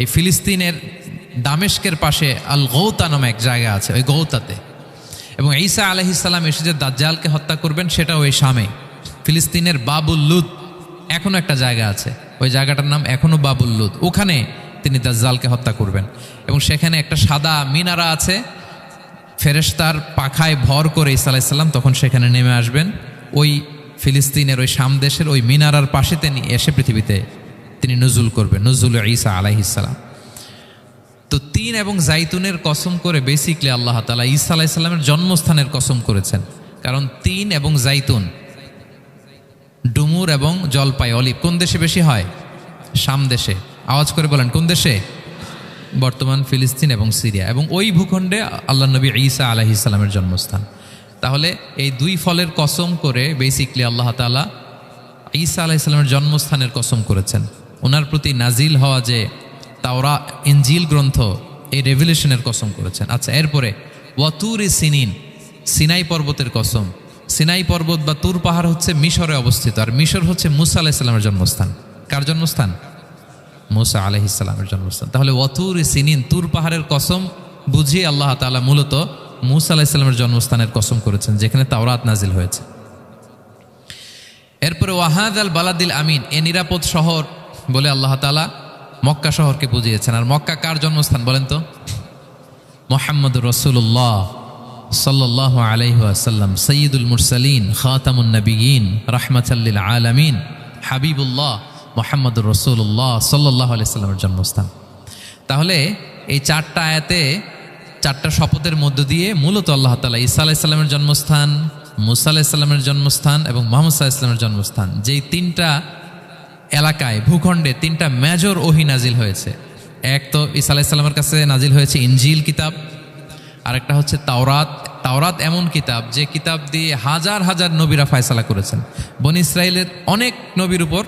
এই ফিলিস্তিনের দামেস্কের পাশে আল গৌতা নামে এক জায়গা আছে, ওই গৌতাতে। এবং ঈসা আলাইহিস সালাম এসে যে দাজ্জালকে হত্যা করবেন সেটাও ওই শামে। ফিলিস্তিনের বাবুল লুদ এখনও একটা জায়গা আছে, ওই জায়গাটার নাম এখনও বাবুল লুদ, ওখানে তিনি দাজ্জালকে হত্যা করবেন। এবং সেখানে একটা সাদা মিনারা আছে, ফেরেশতার পাখায় ভর করে ঈসা আলাইহিস সালাম তখন সেখানে নেমে আসবেন। ওই ফিলিস্তিনের ওই শাম দেশের ওই মিনারার পাশে তিনি এসে পৃথিবীতে তিনি নজুল করবেন, নজুল ঈসা আলাইহিস সালাম। তো তিন এবং জাইতুনের কসম করে বেসিকলি আল্লাহ তাআলা ঈসা আলাইহিস সালামের জন্মস্থানের কসম করেছেন। কারণ তিন এবং জাইতুন, ডুমুর এবং জলপাই, অলিভ কোন দেশে বেশি হয়? শাম দেশে। আওয়াজ করে বলেন কোন দেশে? বর্তমান ফিলিস্তিন এবং সিরিয়া। এবং ওই ভূখণ্ডে আল্লাহ নবী ঈসা আলাইহিস সালামের জন্মস্থান। তাহলে এই দুই ফলের কসম করে বেসিকলি আল্লাহ তাআলা ঈসা আলাইহিস সালামের জন্মস্থানের কসম করেছেন। ওনার প্রতি নাজিল হওয়া যে তাওরা ইনজিল গ্রন্থ, এই রেভেলেশনের কসম করেছেন। আচ্ছা, এরপরে ওয়াতুরি সিনিন, সিনাই পর্বতের কসম। সিনাই পর্বত বা তুর পাহাড় হচ্ছে মিশরে অবস্থিত, আর মিশর হচ্ছে মুসা আলাইহিস সালামের জন্মস্থান। কার জন্মস্থান? মুসা আলাইহিস সালামের জন্মস্থান। তাহলে ওয়াতুরি সিনিন, তুর পাহাড়ের কসম বুঝিয়ে আল্লাহ তাআলা মূলত মুসা আলাইহিস সালামের জন্মস্থানের কসম করেছেন, যেখানে তাওরাত নাজিল হয়েছে। এরপরে ওয়াহাদাল বালাদিল আমিন, এ নিরাপদ শহর বলে আল্লাহ তাআলা মক্কা শহরকে বুঝিয়েছেন। আর মক্কা কার জন্মস্থান বলেন তো? মুহাম্মদুর রাসূলুল্লাহ সাল্লাল্লাহু আলাইহি ওয়াসাল্লাম, সাইয়্যিদুল মুরসালিন, খাতামুন নবিয়্যিন, রাহমাতাল লিল আলামিন, হাবিবুল্লাহ মুহাম্মদুর রাসূলুল্লাহ সাল্লাল্লাহু আলাইহি ওয়াসাল্লামের জন্মস্থান। তাহলে এই চারটা আয়াতে, চারটা শপথের মধ্য দিয়ে মূলত আল্লাহ তাআলা ঈসা আলাইহিস সালামের জন্মস্থান, মুসা আলাইহিস সালামের জন্মস্থান এবং মুহাম্মদ সাল্লাল্লাহু আলাইহি ওয়াসাল্লামের জন্মস্থান, যেই তিনটা এলাকায়, ভূখণ্ডে তিনটা মেজর ওহী নাজিল হয়েছে। এক তো ঈসা আলাইহিস সালামের কাছে নাজিল হয়েছে ইনজিল কিতাব, আরেকটা হচ্ছে তাওরাত। তাওরাত এমন কিতাব যে কিতাব দিয়ে হাজার হাজার নবীরা ফয়সালা করেছেন। বনি ইসরাইলের অনেক নবীর উপর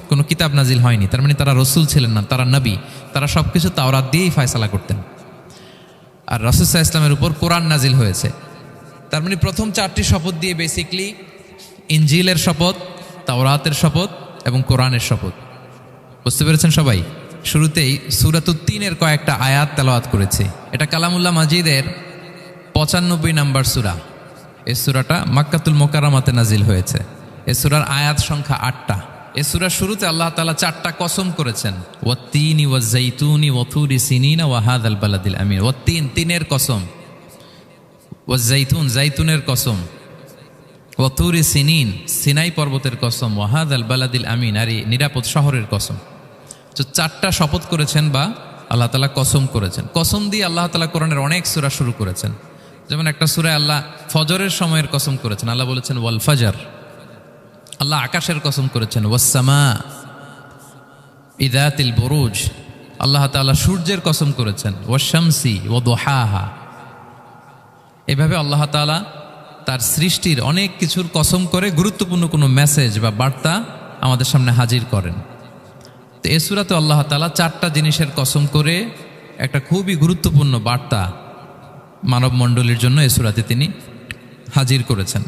কোনো কিতাব নাজিল হয়নি, তার মানে তারা রসুল ছিলেন না, তারা নবী। তারা সব কিছু তাওরাত দিয়েই ফয়সালা করতেন। আর রাসূল সাল্লাল্লাহু আলাইহি ওয়াসাল্লামের উপর কোরআন নাজিল হয়েছে। তার মানে প্রথম চারটি শপথ দিয়ে বেসিকলি ইনজিলের শপথ, তাওরাতের শপথ এবং কোরআনের শপথ। বুঝতে পেরেছেন সবাই? শুরুতেই সূরাতুত তিনের কয়েকটা আয়াত তেলাওয়াত করেছি। এটা কালামুল্লাহ মাজিদের 95 নম্বর সূরা। এই সূরাটা মক্কাতুল মুকাররমাতে নাজিল হয়েছে। এই সূরার আয়াত সংখ্যা 8টা। এই সূরার শুরুতে আল্লাহ তাআলা 4টা কসম করেছেন, ওয়াত-তিনি ওয়াজ-যাইতুনি ওয়া-তুরি সিনিনা ওয়া হাযাল বালাদিল আমিন। ওয়াত-তিন, তিনের কসম, ওয়াজ-যাইতুন, যাইতুনের কসম, ওয়া-তুরি সিনিন, সিনাই পর্বতের কসম, ওয়া হাযাল বালাদিল আমিন, আর এই নিরাপদ শহরের কসম। তো 4টা শপথ করেছেন বা আল্লাহ তাআলা কসম করেছেন। কসম দিয়ে আল্লাহ তাআলা কোরআনের অনেক সূরা শুরু করেছেন। যেমন একটা সূরায় আল্লাহ ফজরের সময়ের কসম করেছেন, আল্লাহ বলেছেন ওয়াল ফাজর। আল্লাহ আকাশের কসম করেছেন ওয়াস সামা ইযাতিল বুরুজ। আল্লাহ তাআলা সূর্যের কসম করেছেন ওয়াশ শামসি ওয়া দুহাহা। এভাবে আল্লাহ তাআলা তার সৃষ্টির অনেক কিছুর কসম করে গুরুত্বপূর্ণ কোনো মেসেজ বা বার্তা আমাদের সামনে হাজির করেন। তো এই সূরাতে আল্লাহ তাআলা 4টা জিনিসের কসম করে একটা খুবই গুরুত্বপূর্ণ বার্তা মানব মণ্ডলীর জন্য এই সূরাতে তিনি হাজির করেছেন।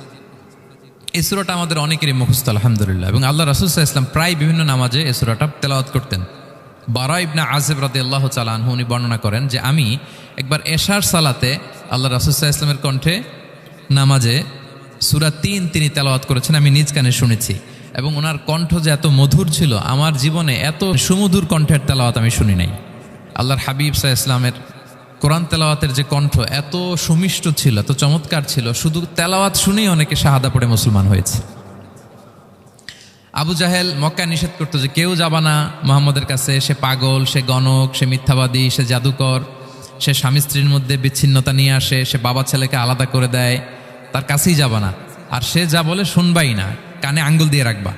এই সূরাটা আমাদের অনেকেরই মুখস্থ আলহামদুলিল্লাহ, এবং আল্লাহ রাসূল সাল্লাল্লাহু আলাইহি ওয়াসাল্লাম প্রায় বিভিন্ন নামাজে এই সূরাটা তেলাওয়াত করতেন। বারা ইবনে আযিব রাদিয়াল্লাহু তাআলা আনহু উনি বর্ণনা করেন যে আমি একবার এশার সালাতে আল্লাহ রাসূল সাল্লাল্লাহু আলাইহি ওয়াসাল্লামের কণ্ঠে নামাজে সূরা 3 তিনি তেলাওয়াত করেছেন, আমি নিজ কানে শুনেছি। এবং ওনার কণ্ঠ যে এত মধুর ছিল, আমার জীবনে এত সুমধুর কণ্ঠের তেলাওয়াত আমি শুনি নাই। আল্লাহর হাবিব সাল্লাল্লাহু আলাইহি ওয়াসাল্লামের কোরআন তেলাওয়াতের যে কণ্ঠ এত সুমিষ্ট ছিল, এত চমৎকার ছিল, শুধু তেলাওয়াত শুনেই অনেকে শাহাদা পড়ে মুসলমান হয়েছে। আবু জাহেল মক্কায় নিষেধ করতো যে কেউ যাবা না মুহাম্মদের কাছে, সে পাগল, সে গণক, সে মিথ্যাবাদী, সে জাদুকর, সে স্বামী স্ত্রীর মধ্যে বিচ্ছিন্নতা নিয়ে আসে, সে বাবা ছেলেকে আলাদা করে দেয়, তার কাছেই যাবা না। আর সে যা বলে শুনবাই না, কানে আঙ্গুল দিয়ে রাখবা।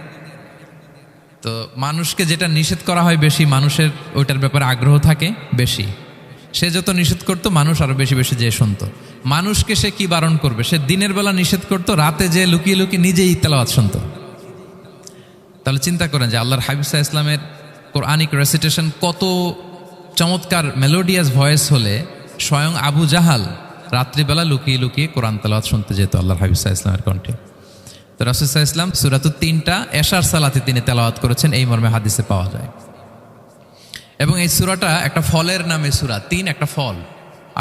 তো মানুষকে যেটা নিষেধ করা হয় বেশি, মানুষের ওইটার ব্যাপারে আগ্রহ থাকে বেশি। সে যত নিষেধ করতো মানুষ আরো বেশি বেশি যেয়ে শুনতো। মানুষকে সে কি বারণ করবে? সে দিনের বেলা নিষেধ করতো, রাতে যে লুকিয়ে লুকিয়ে নিজেই তেলাওয়াত শুনতো। তাহলে চিন্তা করেন যে আল্লাহর হাবিব সাল্লাল্লাহু আলাইহি ওয়াসাল্লামের কোরআনিক রেসিটেশন কত চমৎকার মেলোডিয়াস ভয়েস হলে স্বয়ং আবু জাহাল রাত্রিবেলা লুকিয়ে লুকিয়ে কোরআন তেলাওয়াত শুনতে যেত আল্লাহর হাবিব সাল্লাল্লাহু আলাইহি ওয়াসাল্লামের কণ্ঠে। তো রাসূল সাল্লাল্লাহু আলাইহি ওয়াসাল্লাম সূরাতুত 3টা এশার সালাতে তিনি তেলাওয়াত করেছেন, এই মর্মে হাদিসে পাওয়া যায়। এবং এই সূরাটা একটা ফলের নামে সূরা। 3 একটা ফল,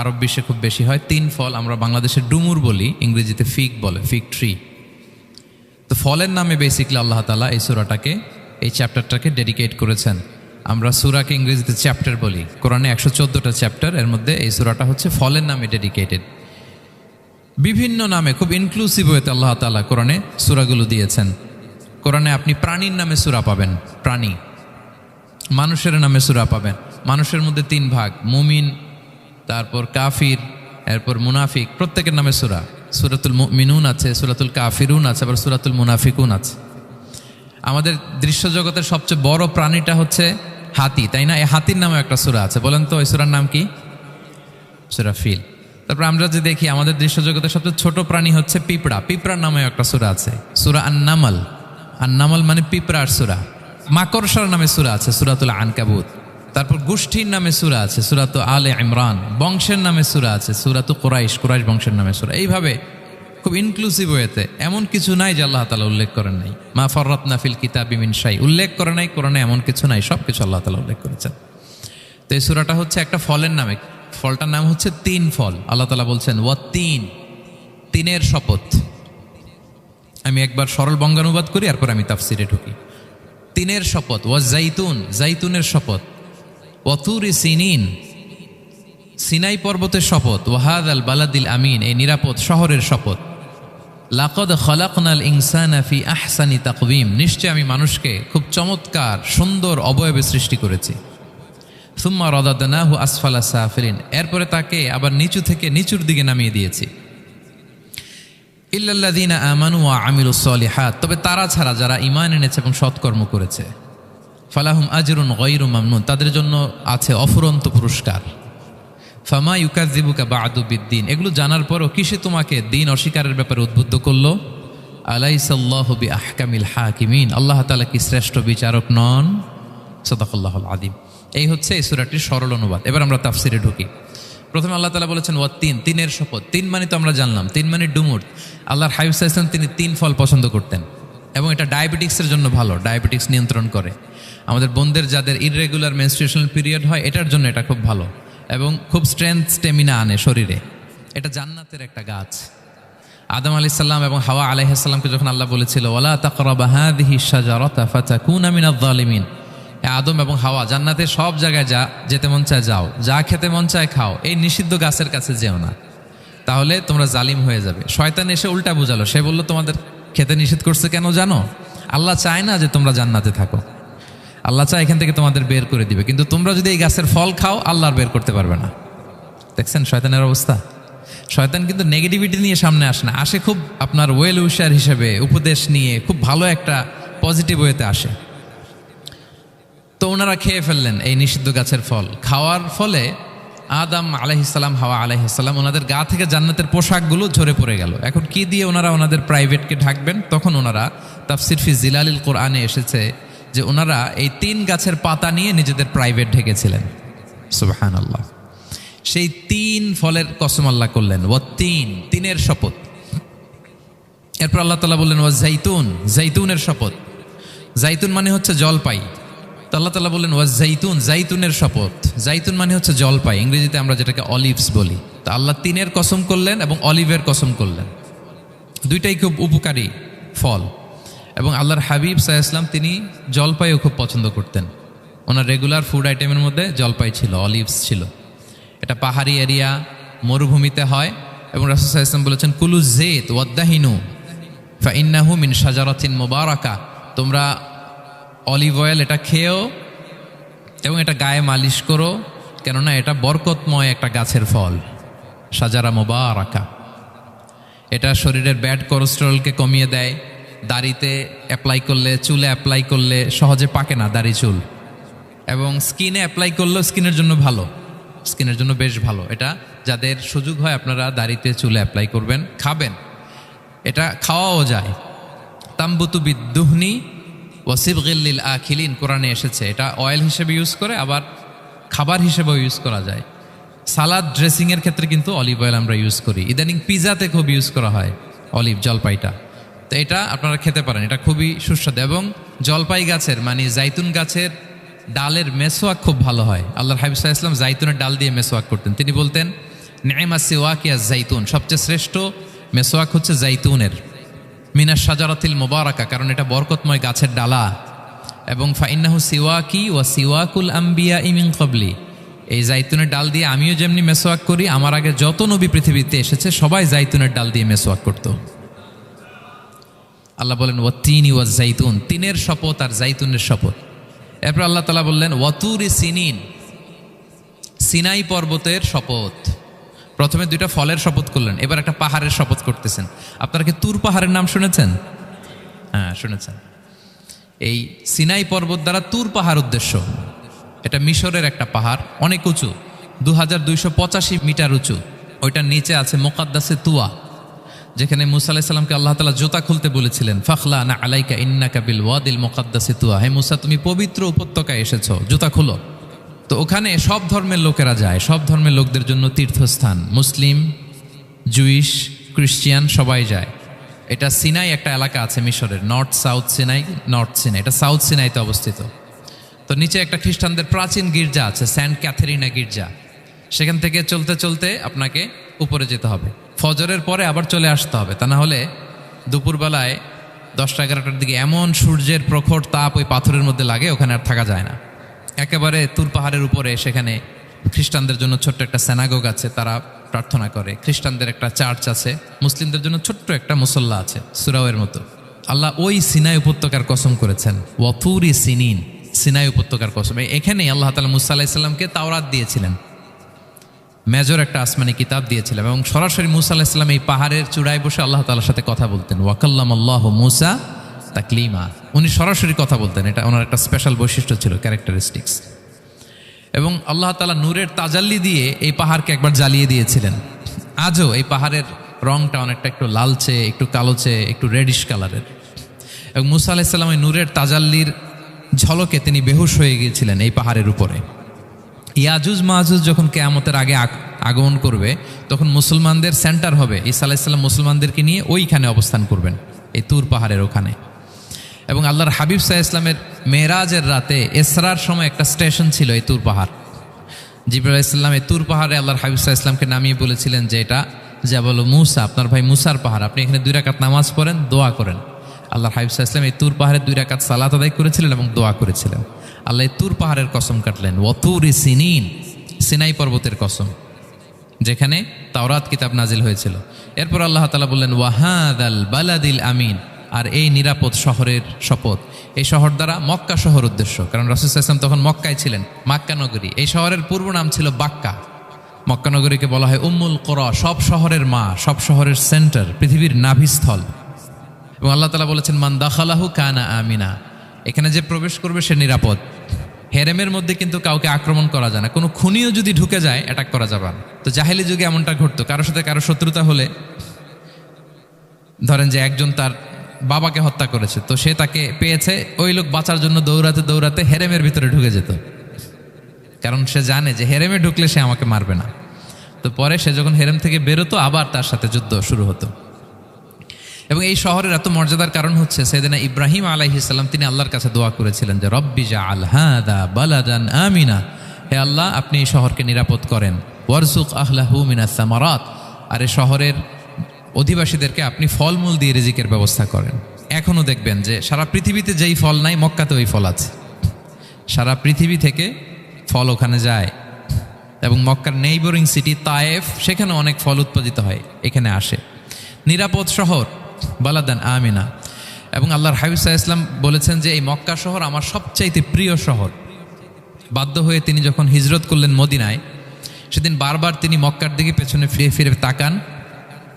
আরব বিশ্বে খুব বেশি হয় 3 ফল। আমরা বাংলাদেশে ডুমুর বলি, ইংরেজিতে ফিগ বলে, ফিগ ট্রি। তো ফলের নামে বেসিকলি আল্লাহ তাআলা এই সূরাটাকে, এই চ্যাপ্টারটাকে ডেডিকেট করেছেন। আমরা সূরাকে ইংরেজিতে চ্যাপ্টার বলি। কোরআনে 114টা চ্যাপ্টার, এর মধ্যে এই সূরাটা হচ্ছে ফলের নামে ডেডিকেটেড। বিভিন্ন নামে খুব ইনক্লুসিভ ওয়েতে আল্লাহ তাআলা কোরআনে সূরাগুলো দিয়েছেন। কোরআনে আপনি প্রাণীর নামে সূরা পাবেন, প্রাণী। মানুষের নামে সূরা পাবেন। মানুষের মধ্যে 3 ভাগ, মুমিন, তারপর কাফির, এরপর মুনাফিক। প্রত্যেকের নামে সূরা। সূরাতুল মুমিনুন আছে, সূরাতুল কাফিরুন আছে, আবার সূরাতুল মুনাফিকুন আছে। আমাদের দৃশ্য জগতের সবচেয়ে বড় প্রাণীটা হচ্ছে হাতি, তাই না? এই হাতির নামে একটা সূরা আছে। বলেন তো, এই সূরার নাম কি? সূরা ফিল। তারপর আমরা যে দেখি আমাদের দৃশ্য জগতের সবচেয়ে ছোট প্রাণী হচ্ছে পিঁপড়া। পিঁপড়ার নামে একটা সূরা আছে, সূরা আন-নামল। আন-নামল মানে পিঁপড়ার সূরা। মাকড়সার নামে সূরা আছে, সূরাতুল আনকাবুত। তারপর গোষ্ঠীর নামে সূরা আছে, সূরাতু আলে ইমরান। বংশের নামে সূরা আছে, সূরাতু কুরাইশ, কুরাইশ বংশের নামে সূরা। এইভাবে খুব ইনক্লুসিভ ওয়েতে, এমন কিছু নাই যে আল্লাহ তাআলা উল্লেখ করেন নাই। মা ফাররাতনা ফিল কিতাবি মিন শাই, উল্লেখ করে নাই কোরআনে এমন কিছু নাই, সব কিছু আল্লাহ তাআলা উল্লেখ করেছেন। তো এই সূরাটা হচ্ছে একটা ফলের নামে। ফলটার নাম হচ্ছে 3 ফল। আল্লাহ তাআলা বলছেন ওয়াত-তিন, তিনের শপথ। আমি একবার সরল বঙ্গানুবাদ করি, এরপর আমি তাফসিরে ঢুকি। তিনের শপথ। ওয়াজ-জাইতুন, জাইতুনের শপথ। ওয়াতুরি সিনিন, সিনাই পর্বতের শপথ। ওয়াহাদাল বালাদিল আমিন, এই নিরাপদ শহরের শপথ। লাকাদ খালাকনাল ইনসানা ফি আহসানি তাকওয়িম, নিশ্চয় আমি মানুষকে খুব চমৎকার সুন্দর অবয়বে সৃষ্টি করেছি। সুম্মা রাদাদনাহু আসফালা সাফিলিন, এরপরে তাকে আবার নিচু থেকে নিচুর দিকে নামিয়ে দিয়েছি। ইল্লাল্লাযীনা আমানু ওয়া আমিলুস সলিহাত, তবে তারা ছাড়া যারা ঈমান এনেছে এবং সৎকর্ম করেছে। ফালাহুম আজরুন গায়রু মামনুন, তাদের জন্য আছে অফুরন্ত পুরস্কার। ফামা ইউকাযযিবুকা বা'দু বিদ্দিন, এগুলো জানার পরও কিসে তোমাকে দিন অস্বীকারের ব্যাপারে উদ্বুদ্ধ করলো? আলাইসাল্লাহু বিআহকামিল হাকিমিন, আল্লাহ তাআলা কি শ্রেষ্ঠ বিচারক নন? সাদাকাল্লাহুল আযীম। এই হচ্ছে এই সূরাটির সরল অনুবাদ। এবার আমরা তাফসিরে ঢুকি। প্রথমে আল্লাহ তাআলা বলেছেন ওয়াত-তিন, তিনের শপথ। 3 মানে তো আমরা জানলাম, 3 মানে ডুমুর। আল্লাহর হাবিব সাল্লাল্লাহু আলাইহি ওয়াসাল্লাম তিনি 3 ফল পছন্দ করতেন, এবং এটা ডায়াবেটিক্সের জন্য ভালো, ডায়াবেটিক্স নিয়ন্ত্রণ করে। আমাদের বোনদের যাদের ইররেগুলার মেনস্ট্রুয়েশনাল পিরিয়ড হয়, এটার জন্য এটা খুব ভালো, এবং খুব স্ট্রেংথ, স্টেমিনা আনে শরীরে। এটা জান্নাতের একটা গাছ। আদম আলাইহিস সালাম এবং হাওয়া আলাইহিস সালামকে যখন আল্লাহ বলেছিল ওয়ালা তাকরাবা হাযিহি শাজারাতা ফাতাকুনা মিনাজ জালিমিন, আদম এবং হাওয়া জান্নাতের সব জায়গায় যেতে মন চায় যাও, যা খেতে মন চায় খাও, এই নিষিদ্ধ গাছের কাছে যেও না, তাহলে তোমরা জালিম হয়ে যাবে। শয়তান এসে উল্টা বুঝালো, সে বলল তোমাদের খেতে নিষেধ করছে কেন জানো? আল্লাহ চায় না যে তোমরা জান্নাতে থাকো, আল্লাহ চায় এখান থেকে তোমাদের বের করে দিবে, কিন্তু তোমরা যদি এই গাছের ফল খাও আল্লাহ আর বের করতে পারবে না। দেখছেন শয়তানের অবস্থা? শয়তান কিন্তু নেগেটিভিটি নিয়ে সামনে আসে না, আসে খুব আপনার ওয়েল উইশার হিসেবে, উপদেশ নিয়ে, খুব ভালো একটা পজিটিভ ওয়েতে আসে। তো ওনারা খেয়ে ফেললেন এই নিষিদ্ধ গাছের ফল। খাওয়ার ফলে আদম আলাইহিস সালাম, হাওয়া আলাইহিস সালাম, ওনাদের গা থেকে জান্নাতের পোশাকগুলো ঝরে পড়ে গেল। এখন কি দিয়ে ওনারা ওনাদের প্রাইভেটকে ঢাকবেন? তখন ওনারা, তাফসির ফি জিলালিল কোরআনে এসেছে যে ওনারা এই 3 গাছের পাতা নিয়ে নিজেদের প্রাইভেট ঢেকেছিলেন। সুবহানাল্লাহ। সেই 3 ফলের কসম আল্লাহ করলেন, ওয়াত-তিন, তিনের শপথ। এরপর আল্লাহ তাআলা বললেন ওয়াজ-জাইতুন, জাইতুনের শপথ। জাইতুন মানে হচ্ছে জলপাই। তো আল্লাহ তাআলা বললেন ওয়াজ-জাইতুন, জাইতুনের শপথ। জাইতুন মানে হচ্ছে জলপাই, ইংরেজিতে আমরা যেটাকে অলিভস বলি। তো আল্লাহ 3-এর কসম করলেন এবং অলিভের কসম করলেন। দুইটাই খুব উপকারী ফল, এবং আল্লাহর হাবিব সাল্লাল্লাহু আলাইহি ওয়াসাল্লাম তিনি জলপাইও খুব পছন্দ করতেন। ওনার রেগুলার ফুড আইটেমের মধ্যে জলপাই ছিল, অলিভস ছিল। এটা পাহাড়ি এরিয়া, মরুভূমিতে হয়, এবং রাসূল সাল্লাল্লাহু আলাইহি ওয়াসাল্লাম বলেছেন কুলু যাইত ওয়াদ্দাহিনু ফাইন্নাহু মিন শাজারাতিন মুবারাকা, তোমরা অলিভ অয়েল এটা খেও এবং এটা গায়ে মালিশ করো, কেননা এটা বরকতময় একটা গাছের ফল, শাজারা মুবারাকা। এটা শরীরের ব্যাড কোলেস্টেরলকে কমিয়ে দেয়। দাড়িতে অ্যাপ্লাই করলে, চুলে অ্যাপ্লাই করলে সহজে পাকে না দাড়ি চুল, এবং স্কিনে অ্যাপ্লাই করলেও স্কিনের জন্য ভালো, স্কিনের জন্য বেশ ভালো। এটা যাদের সুযোগ হয় আপনারা দাড়িতে চুলে অ্যাপ্লাই করবেন, খাবেন। এটা খাওয়াও যায়। তাম্বুতু বিদ্দুহনি ওয়াসিবগিল লিল আখিলিন, কোরআনে এসেছে। এটা অয়েল হিসেবে ইউজ করে, আবার খাবার হিসেবেও ইউজ করা যায়। সালাদ ড্রেসিংয়ের ক্ষেত্রে কিন্তু অলিভ অয়েল আমরা ইউজ করি। ইদানিং পিজাতে খুব ইউজ করা হয় অলিভ, জলপাইটা। তো এটা আপনারা খেতে পারেন, এটা খুবই সুস্বাদু। এবং জলপাই গাছের মানে জাইতুন গাছের ডালের মেসোয়াক খুব ভালো হয়। আল্লাহর হাবিব সাল্লাল্লাহু আলাইহি ওয়াসাল্লাম জাইতুনের ডাল দিয়ে মেসোয়াক করতেন। তিনি বলতেন নি'মা সিওয়াকিয়া জাইতুন, সবচেয়ে শ্রেষ্ঠ মেসোয়াক হচ্ছে জাইতুনের, মিনাশ শাজারাতিল মুবারাকা, কারণ এটা বরকতময় গাছের ডালা, এবং ফাইন্নাহু সিওয়াকি ওয়া সিওয়াকুল আম্বিয়া মিন ক্বাবলি, এই জাইতুনের ডাল দিয়ে আমিও যেমনি মেসোয়াক করি, আমার আগে যত নবী পৃথিবীতে এসেছে সবাই জাইতুনের ডাল দিয়ে মেসোয়াক করত। আল্লাহ বলেন ওয়াত্তিনি ওয়াজ জাইতুন, তিনের শপথ আর জাইতুনের শপথ। এরপর আল্লাহ তাআলা বললেন ওয়াতুরি সিনিন, সিনাই পর্বতের শপথ। প্রথমে দুইটা ফলের শপথ করলেন, এবার একটা পাহাড়ের শপথ করতেছেন। আপনারা কি তুর পাহাড়ের নাম শুনেছেন? হ্যাঁ, শুনেছেন। এই সিনাই পর্বত দ্বারা তুর পাহাড় উদ্দেশ্য। এটা মিশরের একটা পাহাড়, অনেক উঁচু, 2285 মিটার উঁচু। ওইটার নিচে আছে মুকাদ্দাসে তুয়া, যেখানে মুসা আলাইহিস সালামকে আল্লাহ তাআলা জুতা খুলতে বলেছিলেন, ফাখলা না আলাইকা ইন্নাকা বিল ওয়াদিল মুকাদ্দাসি তুয়া, হে মুসা তুমি পবিত্র উপত্যকায় এসেছো, জুতা খুলো। তো ওখানে সব ধর্মের লোকেরা যায়, সব ধর্মের লোকদের জন্য তীর্থস্থান, মুসলিম, জুইশ, খ্রিস্টিয়ান সবাই যায়। এটা সিনাই একটা এলাকা আছে মিশরের, north south Sinai, north Sinai, এটা সাউথ সিনাইতে অবস্থিত। তো নিচে একটা খ্রিস্টানদের প্রাচীন গির্জা আছে, সেন্ট ক্যাথেরিনা গির্জা, সেখান থেকে চলতে চলতে আপনাকে উপরে যেতে হবে। ফজরের পরে আবার চলে আসতে হবে, তা না হলে দুপুরবেলায় 10টা-11টার দিকে এমন সূর্যের প্রখর তাপ ওই পাথরের মধ্যে লাগে, ওখানে আর থাকা যায় না। একেবারে তুর পাহাড়ের উপরে সেখানে খ্রিস্টানদের জন্য ছোট্ট একটা সেনাগোগ আছে, তারা প্রার্থনা করে। খ্রিস্টানদের একটা চার্চ আছে, মুসলিমদের জন্য ছোট্ট একটা মুসল্লা আছে সুরাওয়ের মতো। আল্লাহ ওই সিনাই উপত্যকার কসম করেছেন, ওয়াতুরি সিনিন, সিনাই উপত্যকার কসম। এখানেই আল্লাহ তাআলা মুসা আলাইহিস সালামকে তাওরাত দিয়েছিলেন, মেজর একটা আসমানি কিতাব দিয়েছিলেন, এবং সরাসরি মুসা আলাইহিস সালাম এই পাহাড়ের চূড়ায় বসে আল্লাহ তাআলার সাথে কথা বলতেন। ওয়াকাল্লামাল্লাহু মুসা তাকলিমা, উনি সরাসরি কথা বলতেন, এটা ওনার একটা স্পেশাল বৈশিষ্ট্য ছিল, ক্যারেক্টারিস্টিক্স। এবং আল্লাহ তাআলা নূরের তাজাল্লি দিয়ে এই পাহাড়কে একবার জ্বালিয়ে দিয়েছিলেন। আজও এই পাহাড়ের রংটা অনেকটা একটু লালচে, একটু কালোচে, একটু রেডিশ কালারের। এবং মুসা আলাইহিস সালাম এই নূরের তাজাল্লির ঝলকে তিনি বেহুশ হয়ে গিয়েছিলেন এই পাহাড়ের উপরে। ইয়াজুজ মাহাজুজ যখন কিয়ামতের আগে আগমন করবে, তখন মুসলমানদের সেন্টার হবে, ঈসা আলাইহিস সালাম মুসলমানদেরকে নিয়ে ওইখানে অবস্থান করবেন, এই তুর পাহাড়ের ওখানে। এবং আল্লাহর হাবিব সাল্লাল্লাহু আলাইহি ওয়াসাল্লামের মেরাজের রাতে ইসরার সময় একটা স্টেশন ছিল এই তুর পাহাড়। জিবরাইল আলাইহিস সালাম এই তুর পাহাড়ে আল্লাহর হাবিব সাল্লাল্লাহু আলাইহি ওয়াসাল্লামকে নামিয়ে বলেছিলেন যে এটা জাবাল মুসা, আপনার ভাই মুসার পাহাড়, আপনি এখানে 2 রাকাত নামাজ পড়েন, দোয়া করেন। আল্লাহর হাবিব সাল্লাল্লাহু আলাইহি ওয়াসাল্লাম এই তুর পাহাড়ে 2 রাকাত সালাত আদায় করেছিলেন এবং দোয়া করেছিলেন। আল্লাহ এই তুর পাহাড়ের কসম কাটলেন, ওয়াতুরি সিনিন, সিনাই পর্বতের কসম, যেখানে তাওরাত কিতাব নাজিল হয়েছিল। এরপর আল্লাহ তাআলা বললেন ওয়াহাদাল বালাদিল আমিন, আর এই নিরাপদ শহরের শপথ। এই শহর দ্বারা মক্কা শহর উদ্দেশ্য, কারণ রাসূল সাল্লাল্লাহু আলাইহি ওয়াসাল্লাম তখন মক্কায় ছিলেন, মক্কা নগরী। এই শহরের পূর্ব নাম ছিল বাক্কা। মক্কা নগরীকে বলা হয় উম্মুল কুরা, সব শহরের মা, সব শহরের সেন্টার, পৃথিবীর নাভিস্থল। এবং আল্লাহ তাআলা বলেছেন মান দাখালাহু কানা আমিনা, এখানে যে প্রবেশ করবে সে নিরাপদ। হেরেমের মধ্যে কিন্তু কাউকে আক্রমণ করা যায় না, কোনো খুনিও যদি ঢুকে যায় অ্যাটাক করা যাবে না। তো জাহেলি যুগে এমনটা ঘটতো, কারোর সাথে কারো শত্রুতা হলে, ধরেন যে একজন তার বাবাকে হত্যা করেছে, তো সে তাকে পেয়েছে, ওই লোক বাঁচার জন্য দৌড়াতে দৌড়াতে হেরেমের ভিতরে ঢুকে যেত, কারণ সে জানে যে হেরেমে ঢুকলে সে আমাকে মারবে না। তো পরে সে যখন হেরেম থেকে বেরোতো, আবার তার সাথে যুদ্ধ শুরু হতো। এবং এই শহরের এত মর্যাদার কারণ হচ্ছে সাইয়েদনা ইব্রাহিম আলাইহিস সালাম তিনি আল্লাহর কাছে দোয়া করেছিলেন যে রব্বি জাআল হাদা বালাদান আমিনা, হে আল্লাহ আপনি এই শহরকে নিরাপদ করেন, ওয়ারযুক আহলাহু মিনাস সামারাত, আর এই শহরের অধিবাসীদেরকে আপনি ফলমূল দিয়ে রিজিকের ব্যবস্থা করেন। এখনও দেখবেন যে সারা পৃথিবীতে যেই ফল নাই মক্কাতে ওই ফল আছে, সারা পৃথিবী থেকে ফল ওখানে যায়। এবং মক্কার নেইবরিং সিটি তায়েফ, সেখানে অনেক ফল উৎপাদিত হয়, এখানে আসে। নিরাপদ শহর বালাদান আমিনা। এবং আল্লাহর হাবিব সাল্লাল্লাহু আলাইহি ওয়াসাল্লাম বলেছেন যে এই মক্কা শহর আমার সবচাইতে প্রিয় শহর। বাধ্য হয়ে তিনি যখন হিজরত করলেন মদিনায়, সেদিন বারবার তিনি মক্কার দিকে পেছনে ফিরে ফিরে তাকান,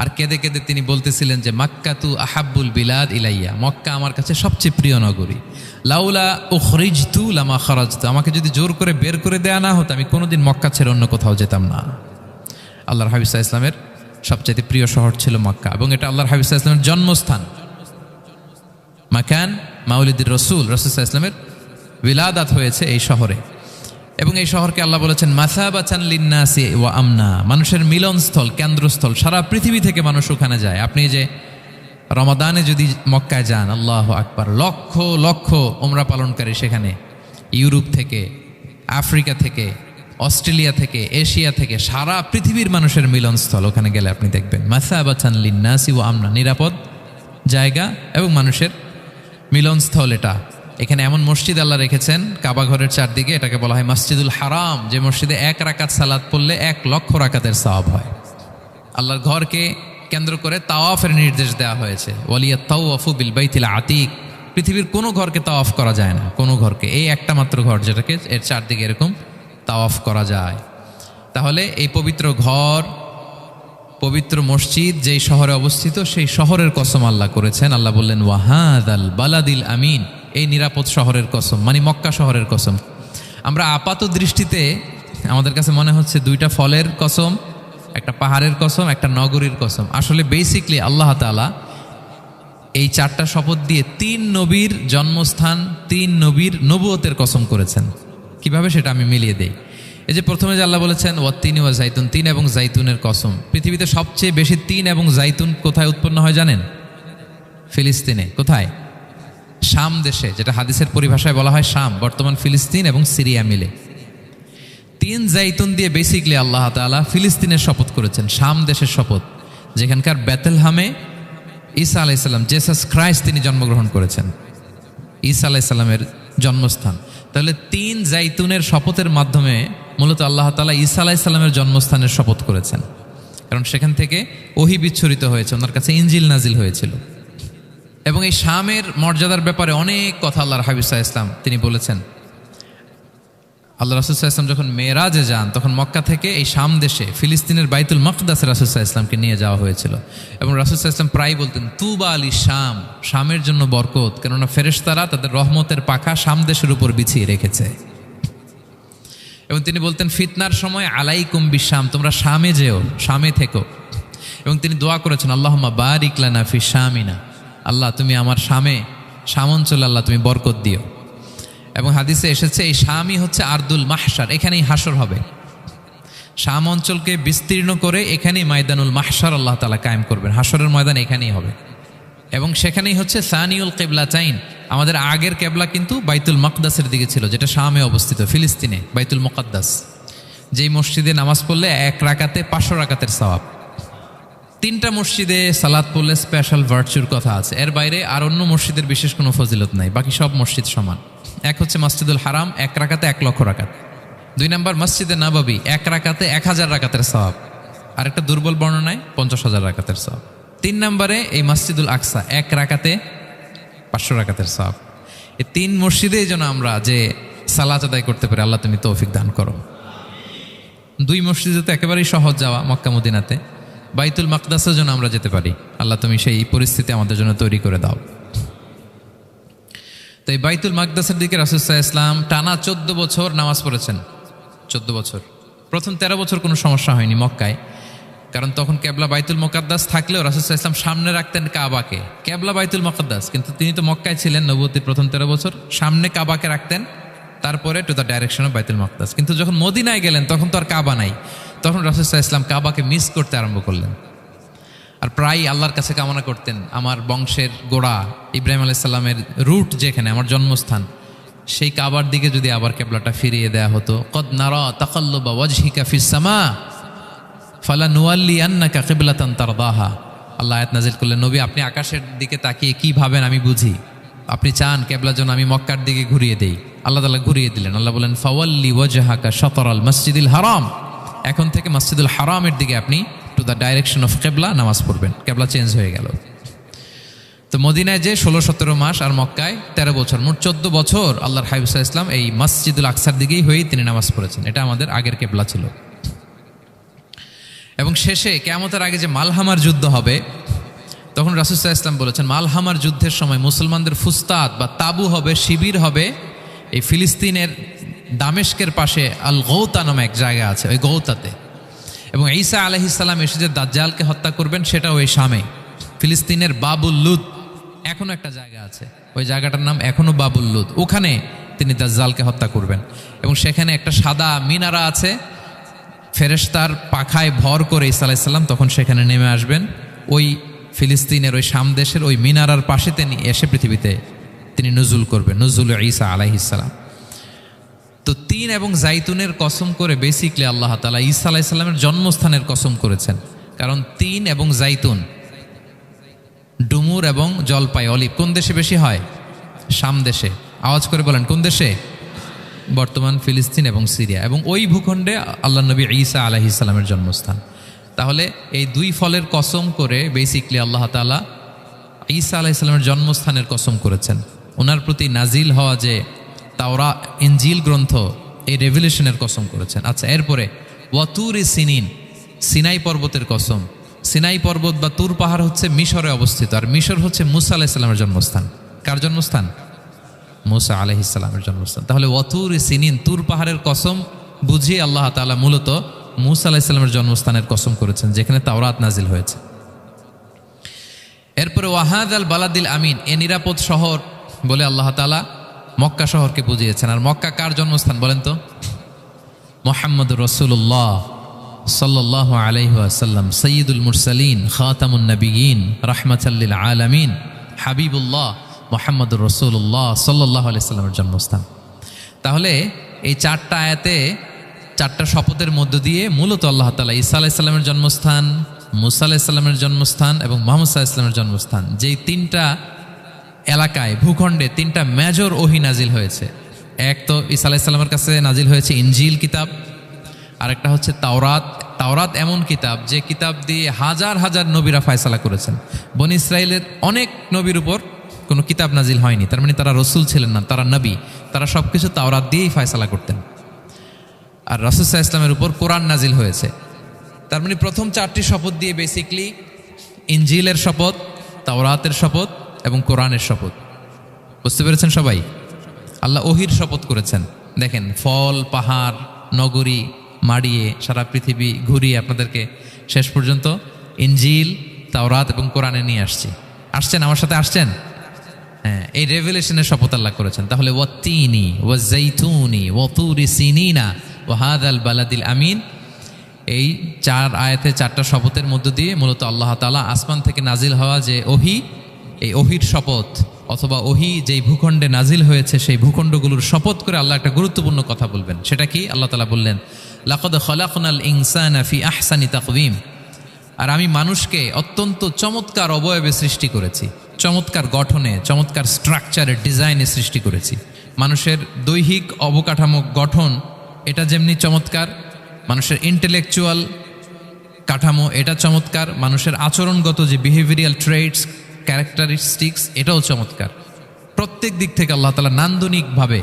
আর কেঁদে কেঁদে তিনি বলতেছিলেন যে মাক্কাতু আহাব্বুল বিলাদ ইলাইয়া, মক্কা আমার কাছে সবচেয়ে প্রিয় নগরী। লাউলা উখরিজতু লামা খারাজতু, আমাকে যদি জোর করে বের করে দেয়া না হতো আমি কোনোদিন মক্কা ছেড়ে অন্য কোথাও যেতাম না। আল্লাহর হাবিব সাল্লাল্লাহু আলাইহি ওয়াসাল্লামের সবচেয়ে প্রিয় শহর ছিল মক্কা, এবং এটা আল্লাহর হাবিব সাল্লাল্লাহু আলাইহি ওয়াসাল্লামের জন্মস্থান, মাকান মাউলিদির রাসূল, রাসূল সাল্লাল্লাহু আলাইহি ওয়াসাল্লামের বিলাদাত হয়েছে এই শহরে। এবং এই শহরকে আল্লাহ বলেছেন মাসাবাতান লিন্নাসি ওয়া আমনা, মানুষের মিলনস্থল, কেন্দ্রস্থল, সারা পৃথিবী থেকে মানুষ ওখানে যায়। আপনি যে রমাদানে যদি মক্কায় যান, আল্লাহু আকবার, লক্ষ লক্ষ উমরা পালনকারী সেখানে ইউরোপ থেকে, আফ্রিকা থেকে, অস্ট্রেলিয়া থেকে, এশিয়া থেকে, সারা পৃথিবীর মানুষের মিলনস্থল। ওখানে গেলে আপনি দেখবেন মাসাবাতান লিন্নাসি ওয়া আমনা, নিরাপদ জায়গা এবং মানুষের মিলনস্থল। এটা এখানে এমন মসজিদ আল্লাহ রেখেছেন কাবা ঘরের চারদিকে, এটাকে বলা হয় মসজিদুল হারাম, যে মসজিদে 1 রাকাত সালাত পড়লে 1 লক্ষ রাকাতের সওয়াব হয়। আল্লাহর ঘরকে কেন্দ্র করে তাওয়াফের নির্দেশ দেওয়া হয়েছে, ওয়ালিয়া তাওয়াফু বিল বাইতিল আতিক। পৃথিবীর কোনো ঘরকে তাওয়াফ করা যায় না, কোনো ঘরকে, এই একটা মাত্র ঘর যেটাকে এর চারদিকে এরকম তাওয়াফ করা যায়। তাহলে এই পবিত্র ঘর, পবিত্র মসজিদ যেই শহরে অবস্থিত, সেই শহরের কসম আল্লাহ করেছেন। আল্লাহ বললেন ওয়াহাদাল বালাদিল আমিন, এই নিরাপদ শহরের কসম, মানে মক্কা শহরের কসম। আমরা আপাত দৃষ্টিতে আমাদের কাছে মনে হচ্ছে দুইটা ফলের কসম, একটা পাহাড়ের কসম, একটা নগরীর কসম। আসলে বেসিকলি আল্লাহ তাআলা এই 4টা শপথ দিয়ে 3 নবীর জন্মস্থান, 3 নবীর নবুয়তের কসম করেছেন। কিভাবে সেটা আমি মিলিয়ে দেই। এই যে প্রথমে যে আল্লাহ বলেছেন ওয়াত্তিনি ওয়া জাইতুন, 3 এবং জাইতুনের কসম। পৃথিবীতে সবচেয়ে বেশি 3 এবং জাইতুন কোথায় উৎপন্ন হয় জানেন? ফিলিস্তিনে। কোথায়? শাম দেশে, যেটা হাদিসের পরিভাষায় বলা হয় শাম, বর্তমান ফিলিস্তিন এবং সিরিয়া মিলে। 3 জাইতুন দিয়ে বেসিকলি আল্লাহ তাআলা ফিলিস্তিনের শপথ করেছেন, শাম দেশের শপথ, যেখানকার বেথলহামে ঈসা আলাইহিস সালাম, জেসাস ক্রাইস্ট, তিনি জন্মগ্রহণ করেছেন, ঈসা আলাইহিস সালামের জন্মস্থান। তাহলে 3 জাইতুনের শপথের মাধ্যমে মূলত আল্লাহ তাআলা ঈসা আলাইহিস সালামের জন্মস্থানের শপথ করেছেন, কারণ সেখান থেকে ওহী বিচ্ছুরিত হয়েছে, ওনার কাছে ইনজিল নাজিল হয়েছিল। এবং এই শামের মর্যাদার ব্যাপারে অনেক কথা আল্লাহর হাবিব সাল্লাল্লাহু আলাইহি ওয়াসাল্লাম তিনি বলেছেন। আল্লাহ রাসূল সাল্লাল্লাহু আলাইহি ওয়াসাল্লাম যখন মেরাজে যান, তখন মক্কা থেকে এই শাম দেশে ফিলিস্তিনের বাইতুল মাকদাসে রাসূল সাল্লাল্লাহু আলাইহি ওয়াসাল্লামকে নিয়ে যাওয়া হয়েছিল। এবং রাসূল সাল্লাল্লাহু আলাইহি ওয়াসাল্লাম প্রায় বলতেন তুবা আলি শাম, শামের জন্য বরকত, কেননা ফেরেশতারা তাদের রহমতের পাখা শাম দেশের উপর বিছিয়ে রেখেছে। এবং তিনি বলতেন ফিতনার সময় আলাইকুম বিশাম, তোমরা শামে যেও, শামে থেকো। এবং তিনি দোয়া করেছেন আল্লাহুম্মা বারিক লানা ফি শামিনা, আল্লাহ তুমি আমার শামে, শাম অঞ্চলে আল্লাহ তুমি বরকত দিও। এবং হাদিসে এসেছে এই শামই হচ্ছে আরদুল মাহশার, এখানেই হাসর হবে। শাম অঞ্চলকে বিস্তীর্ণ করে এখানেই ময়দানুল মাহশার আল্লাহ তাআলা কায়েম করবেন, হাসরের ময়দান এখানেই হবে। এবং সেখানেই হচ্ছে সানিউল কিবলাতাইন, আমাদের আগের কেবলা কিন্তু বাইতুল মাকদাসের দিকে ছিল, যেটা শামে অবস্থিত, ফিলিস্তিনে বাইতুল মুকাদ্দাস, যেই মসজিদে নামাজ পড়লে 1 রাকাতে 500 রাকাতের সওয়াব। 3টা মসজিদে সালাত পড়লে স্পেশাল ভার্চুর কথা আছে, এর বাইরে আর অন্য মসজিদের বিশেষ কোনো ফজিলত নাই, বাকি সব মসজিদ সমান। এক হচ্ছে মসজিদুল হারাম, 1 রাকাতে 1 লক্ষ রাকাত। 2 নম্বর মসজিদে নববী, 1 রাকাতে 1000 রাকাতের সওয়াব, আর একটা দুর্বল বর্ণনায় 50,000 রাকাতের সওয়াব। 3 নম্বরে এই মসজিদুল আকসা, 1 রাকাতে 500 রাকাতের সওয়াব। এই 3 মসজিদে যেন আমরা যে সালাত আদায় করতে পারি, আল্লাহ তুমি তৌফিক দান করো। 2 মসজিদে তো একেবারেই সহজ যাওয়া, মক্কা মদিনাতে। বাইতুল মাকদাসের জন্য আমরা যেতে পারি, আল্লাহ তুমি সেই পরিস্থিতি আমাদের জন্য তৈরি করে দাও। তো এই বাইতুল মাকদাসের দিকে রাসূল সাল্লাল্লাহু আলাইহি ওয়াসাল্লাম টানা 14 বছর নামাজ পড়েছেন। 14 বছর। প্রথম 13 বছর কোনো সমস্যা হয়নি মক্কায়, কারণ তখন কেবলা বাইতুল মুকাদ্দাস থাকলেও রাসূল সাল্লাল্লাহু আলাইহি ওয়াসাল্লাম সামনে রাখতেন কাবাকে, কেবলা বাইতুল মুকাদ্দাস, কিন্তু তিনি তো মক্কায় ছিলেন নবুয়তির প্রথম 13 বছর, সামনে কাবাকে রাখতেন, তারপরে টু দ্য ডাইরেকশন অফ বাইতুল মুকাদ্দাস। কিন্তু যখন মদিনায় গেলেন তখন তো আর কাবা নাই, তখন রাসূল সাল্লাল্লাহু আলাইহি ওয়াসাল্লাম কাবাকে মিস করতে আরম্ভ করলেন। আর প্রায় আল্লাহর কাছে কামনা করতেন আমার বংশের গোড়া ইব্রাহিম আলাইহিস সালামের রুট যেখানে, আমার জন্মস্থান, সেই কাবার দিকে যদি আবার কেবলাটা ফিরিয়ে দেয়া হতো। কদ নারা তাকাল্লুবা ওয়াজহিকা ফিস সামা ফালানুওয়াল্লিয়ান্নাকা কিবলাতান তারদাহা। আল্লাহ আয়াত নাযিল করলেন, নবী আপনি আকাশের দিকে তাকিয়ে কি ভাবেন আমি বুঝি, আপনি চান কেবলার জন্য আমি মক্কার দিকে ঘুরিয়ে দেই। আল্লাহ তাআলা ঘুরিয়ে দিলেন। আল্লাহ বলেন ফাওয়াল্লি ওয়াজহাকা শাতরাল মসজিদিল হারাম, এখন থেকে মসজিদুল হারামের দিকে আপনি টু দ্য ডাইরেকশন অফ কেবলা নামাজ পড়বেন। কেবলা চেঞ্জ হয়ে গেল। তো মদিনায় যে 16-17 মাস, আর মক্কায় 13 বছর, মোট 14 বছর আল্লাহর হাবিব সাল্লাল্লাহু আলাইহি ওয়াসাল্লাম এই মসজিদুল আকসার দিকেই হয়েই তিনি নামাজ পড়েছেন। এটা আমাদের আগের কেবলা ছিল। এবং শেষে কিয়ামতের আগে যে মালহামার যুদ্ধ হবে, তখন রাসূল সাল্লাল্লাহু আলাইহি ওয়াসাল্লাম বলেছেন মালহামার যুদ্ধের সময় মুসলমানদের ফুস্তাদ বা তাবু হবে, শিবির হবে এই ফিলিস্তিনের দামেস্কের পাশে আল গৌতা নামে এক জায়গা আছে, ওই গৌতাতে। এবং ঈসা আলাইহিস সালাম এসে যে দাজ্জালকে হত্যা করবেন সেটাও ওই শামে, ফিলিস্তিনের বাবুল লুদ এখনো একটা জায়গা আছে, ওই জায়গাটার নাম এখনো বাবুল লুদ, ওখানে তিনি দাজ্জালকে হত্যা করবেন। এবং সেখানে একটা সাদা মিনারা আছে, ফেরেশতার পাখায় ভর করে ঈসা আলাইহিস সালাম তখন সেখানে নেমে আসবেন। ওই ফিলিস্তিনের ওই শাম দেশের ওই মিনারার পাশে তিনি এসে পৃথিবীতে তিনি নুজুল করবেন, নুজুল ঈসা আলাইহিস সালাম। তো তিন এবং জাইতুনের কসম করে বেসিকলি আল্লাহ তাআলা ঈসা আলাইহিস সালামের জন্মস্থানের কসম করেছেন। কারণ তিন এবং জাইতুন, ডুমুর এবং জলপাই, অলিভ কোন দেশে বেশি হয়? শাম দেশে। আওয়াজ করে বলেন কোন দেশে? বর্তমান ফিলিস্তিন এবং সিরিয়া, এবং ওই ভূখণ্ডে আল্লাহ নবী ঈসা আলাইহিস সালামের জন্মস্থান। তাহলে এই দুই ফলের কসম করে বেসিকলি আল্লাহ তাআলা ঈসা আলাইহিস সালামের জন্মস্থানের কসম করেছেন। ওনার প্রতি নাজিল হওয়া যে তাওরাত ইনজিল গ্রন্থ, এই রেভেলেশনের কসম করেছেন। আচ্ছা, এরপরে ওয়াতুরি সিনিন, সিনাই পর্বতের কসম। সিনাই পর্বত বা তুর পাহাড় হচ্ছে মিশরে অবস্থিত, আর মিশর হচ্ছে মুসা আলাইহিস সালামের জন্মস্থান। কার জন্মস্থান? মুসা আলাইহিস সালামের জন্মস্থান। তাহলে ওয়াতুরি সিনিন, তুর পাহাড়ের কসম বুঝিয়ে আল্লাহ তাআলা মূলত মুসা আলাইহিস সালামের জন্মস্থানের কসম করেছেন, যেখানে তাওরাত নাজিল হয়েছে। এরপরে ওয়াহাদাল বালাদিল আমিন, এ নিরাপদ শহর বলে আল্লাহ তাআলা মক্কা শহরকে বুঝিয়েছেন। আর মক্কা কার জন্মস্থান বলেন তো? মুহাম্মদুর রাসূলুল্লাহ সাল্লাল্লাহু আলাইহি ওয়াসাল্লাম, সাইয়্যিদুল মুরসালিন, খাতামুন নবিয়্যিন, রাহমাতাল লিল আলামিন, হাবিবুল্লাহ মুহাম্মদুর রাসূলুল্লাহ সাল্লাল্লাহু আলাইহি ওয়াসাল্লামের জন্মস্থান। তাহলে এই চারটা আয়াতে, চারটা শপথের মধ্য দিয়ে মূলত আল্লাহ তাআলা ঈসা আলাইহিস সালামের জন্মস্থান, মুসা আলাইহিস সালামের জন্মস্থান এবং মুহাম্মদ সাল্লাল্লাহু আলাইহি ওয়াসাল্লামের জন্মস্থান, যেই তিনটা এলাকায়, ভূখণ্ডে তিনটা মেজর ওহী নাজিল হয়েছে। এক তো ঈসা আলাইহিস সালামের কাছে নাজিল হয়েছে ইনজিল কিতাব, আরেকটা হচ্ছে তাওরাত। তাওরাত এমন কিতাব যে কিতাব দিয়ে হাজার হাজার নবীরা ফয়সালা করেছেন। বনি ইসরাইলের অনেক নবীর উপর কোনো কিতাব নাজিল হয়নি, তার মানে তারা রসুল ছিলেন না, তারা নবী, তারা সব কিছু তাওরাত দিয়েই ফয়সালা করতেন। আর রাসূল সাল্লাল্লাহু আলাইহি ওয়াসাল্লামের উপর কোরআন নাজিল হয়েছে। তার মানে প্রথম চারটি শপথ দিয়ে বেসিকলি ইনজিলের শপথ, তাওরাতের শপথ এবং কোরআনের শপথ। বুঝতে পেরেছেন সবাই? আল্লাহ ওহির শপথ করেছেন। দেখেন, ফল, পাহাড়, নগরী মাড়িয়ে সারা পৃথিবী ঘুরিয়ে আপনাদেরকে শেষ পর্যন্ত ইনজিল, তাওরাত এবং কোরআনে নিয়ে আসছেন, আমার সাথে আসছেন। হ্যাঁ, এই রেভেলেশনের শপথ আল্লাহ করেছেন। তাহলে ওয়াত্তিনি ওয়াজাইতুনি ওয়াতুরি সিনিনা ওয়াহাদাল বালাদিল আমিন, এই চার আয়াতে চারটা শপথের মধ্য দিয়ে মূলত আল্লাহ তাআলা আসমান থেকে নাজিল হওয়া যে ওহী, এই ওহীর শপথ অথবা ওহী যেই ভূখণ্ডে নাজিল হয়েছে সেই ভূখণ্ডগুলোর শপথ করে আল্লাহ একটা গুরুত্বপূর্ণ কথা বলবেন। সেটা কি? আল্লাহ তাআলা বললেন, লাকাদ খালাকনাল ইনসানা ফি আহসানি তাকওয়িম, আর আমি মানুষকে অত্যন্ত চমৎকার অবয়বে সৃষ্টি করেছি, চমৎকার গঠনে, চমৎকার স্ট্রাকচারের ডিজাইনে সৃষ্টি করেছি। মানুষের দৈহিক অবকাঠামো গঠন এটা যেমনি চমৎকার, মানুষের ইন্টেলেকচুয়াল কাঠামো এটা চমৎকার, মানুষের আচরণগত যে বিহেভিয়ারাল ট্রেটস, ক্যারেক্টারিস্টিক্স এটাও চমৎকার। প্রত্যেক দিক থেকে আল্লাহ তাআলা নান্দনিকভাবে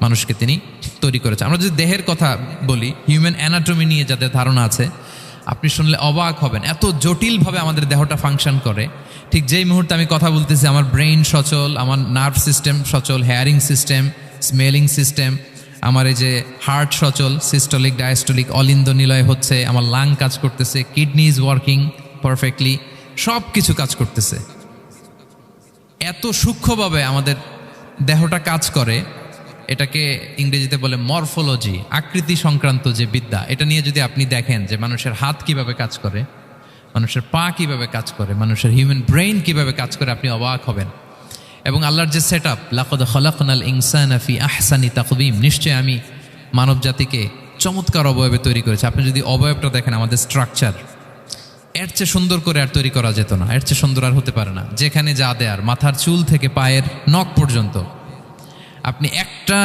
মানুষকে তিনি তৈরি করেছে। আমরা যদি দেহের কথা বলি, হিউম্যান অ্যানাটমি নিয়ে যাদের ধারণা আছে, আপনি শুনলে অবাক হবেন, এত জটিলভাবে আমাদের দেহটা ফাংশন করে। ঠিক যেই মুহূর্তে আমি কথা বলতেছি আমার ব্রেইন সচল, আমার নার্ভ সিস্টেম সচল, হেয়ারিং সিস্টেম, স্মেলিং সিস্টেম, আমার এই যে হার্ট সচল, সিস্টোলিক ডায়াস্টোলিক অলিন্দ নিলয় হচ্ছে, আমার লাং কাজ করতেছে, কিডনি ইজ ওয়ার্কিং পারফেক্টলি, সব কিছু কাজ করতেছে। এত সূক্ষ্মভাবে আমাদের দেহটা কাজ করে, এটাকে ইংরেজিতে বলে মরফোলজি, আকৃতি সংক্রান্ত যে বিদ্যা, এটা নিয়ে যদি আপনি দেখেন যে মানুষের হাত কিভাবে কাজ করে, মানুষের পা কিভাবে কাজ করে, মানুষের হিউম্যান ব্রেইন কিভাবে কাজ করে, আপনি অবাক হবেন। এবং আল্লাহর যে সেট আপ, লাকাদ খালাকনাল ইনসানা ফি আহসানি তাকওয়িম, নিশ্চয় আমি মানব জাতিকে চমৎকার অবয়বে তৈরি করেছি। আপনি যদি অবয়বটা দেখেন, আমাদের স্ট্রাকচার এর চেয়ে সুন্দর করে আর তৈরি করা যেত না, এর চেয়ে সুন্দর আর হতে পারে না। যেখানে যা দেয়ার, মাথার চুল থেকে পায়ের নখ পর্যন্ত, আপনি একটা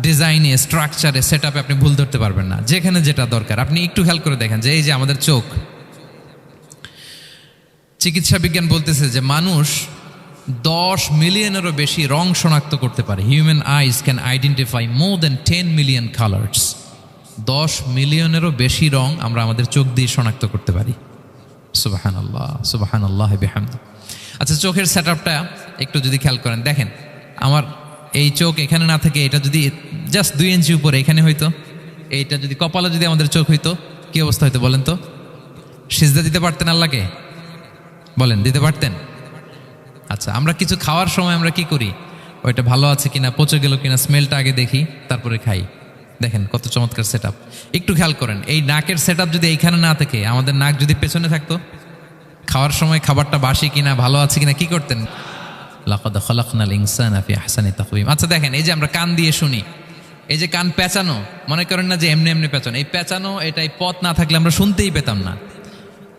ডিজাইনে, স্ট্রাকচারে, সেট আপে আপনি ভুল ধরতে পারবেন না। যেখানে যেটা দরকার, আপনি একটু খেয়াল করে দেখেন যে এই যে আমাদের চোখ, চিকিৎসা বিজ্ঞান বলতেছে যে মানুষ 10 মিলিয়নেরও বেশি রং শনাক্ত করতে পারে। Human eyes can identify more than 10 million colours. 10 মিলিয়নেরও বেশি রং আমরা আমাদের চোখ দিয়ে শনাক্ত করতে পারি। সুবহানাল্লাহ, সুবহানাল্লাহ বিহামদি। আচ্ছা, চোখের সেট আপটা একটু যদি খেয়াল করেন, দেখেন আমার এই চোখ এখানে না থাকে, এটা যদি জাস্ট 2 ইঞ্চি উপরে এখানে হইতো, এইটা যদি কপালে যদি আমাদের চোখ হইতো, কি অবস্থা হইতো বলেন তো? সিজদা দিতে পারতেন আল্লাহকে? বলেন, দিতে পারতেন? আচ্ছা, আমরা কিছু খাওয়ার সময় আমরা কি করি? ওইটা ভালো আছে কিনা, পচে গেল কিনা, স্মেলটা আগে দেখি, তারপরে খাই। দেখেন কত চমৎকার সেট আপ। একটু খেয়াল করেন, এই নাকের সেট আপ যদি এইখানে না থাকে, আমাদের নাক যদি পেছনে থাকতো, খাওয়ার সময় খাবারটা বাসি কিনা, ভালো আছে কিনা কি করতেন? লাকাদ খালাকনাল ইনসানা ফি আহসানি তাকওয়িম। আচ্ছা দেখেন, এই যে আমরা কান দিয়ে শুনি, এই যে কান পেঁচানো, মনে করেন না যে এমনি এমনি পেঁচানো, এই পেঁচানো এটা এই পথ না থাকলে আমরা শুনতেই পেতাম না।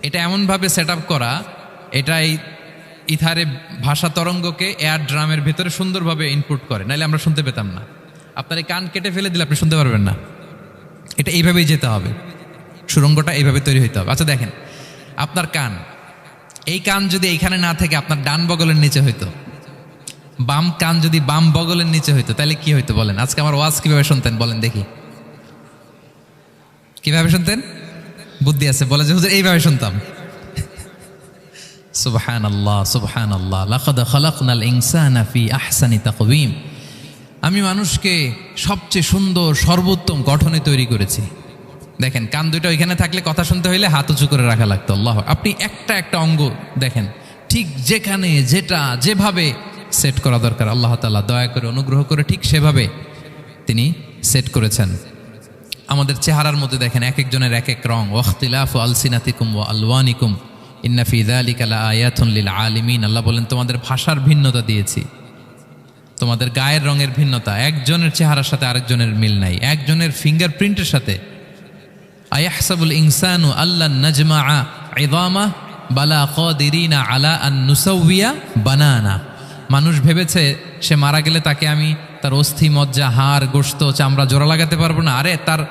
এটা এমনভাবে সেট আপ করা, এটা এই ইথারে ভাষা তরঙ্গকে এয়ার ড্রামের ভেতরে সুন্দরভাবে ইনপুট করে, নাহলে আমরা শুনতে পেতাম না। আপনার এই কান কেটে ফেলে দিলে আপনি শুনতে পারবেন না। এটা এইভাবেই যেতে হবে, সুরঙ্গটা এইভাবে তৈরি হইতে হবে। আচ্ছা দেখেন, আপনার কান, এই কান যদি এইখানে না থেকে আপনার ডান বগলের নিচে হইতো, বাম কান যদি বাম বগলের নিচে হইতো, তাহলে কি হইতো বলেন? আজকে আমার ওয়াজ কিভাবে শুনতেন বলেন দেখি, কিভাবে শুনতেন? বুদ্ধি আছে বলে যে হুজুর এইভাবে শুনতাম। সুবহানাল্লাহ, সুবহানাল্লাহ। লাকাদ খালাকনাল ইনসানা ফি আহসানি তাকওয়িম। আমি মানুষকে সবচেয়ে সুন্দর সর্বোত্তম গঠনে তৈরি করেছি। দেখেন, কান দুটো ওইখানে থাকলে কথা শুনতে হইলে হাত উঁচু করে রাখা লাগতো। আল্লাহ, আপনি একটা একটা অঙ্গ দেখেন ঠিক যেখানে যেটা যেভাবে সেট করা দরকার, আল্লাহ তাআলা দয়া করে অনুগ্রহ করে ঠিক সেভাবে তিনি সেট করেছেন। আমাদের চেহারার মধ্যে দেখেন এক একজনের এক এক রং। ওয়াখতিলাফু আলসিনাতিকুম ওয়া আলওয়ানিকুম ইন্না ফি যালিকা লাআয়াতুন লিল আলিমিন। আল্লাহ বলেন তোমাদের ভাষার ভিন্নতা দিয়েছি, তোমাদের গায়ের রঙের ভিন্নতা, একজনের চেহারার সাথে আরেকজনের মিল নাই, একজনের ফিঙ্গারপ্রিন্টের সাথে। আয়াহসাবুল ইনসানু আল্লান নাজমাআ ইযামা বালা কাদিরিনা আলা আন নুসাউইয়া বানানা। মানুষ ভেবেছে সে মারা গেলে তাকে আমি তার অস্থি মজ্জা হাড় গোশত চামড়া জোড়া লাগাতে পারবো না। আরে তার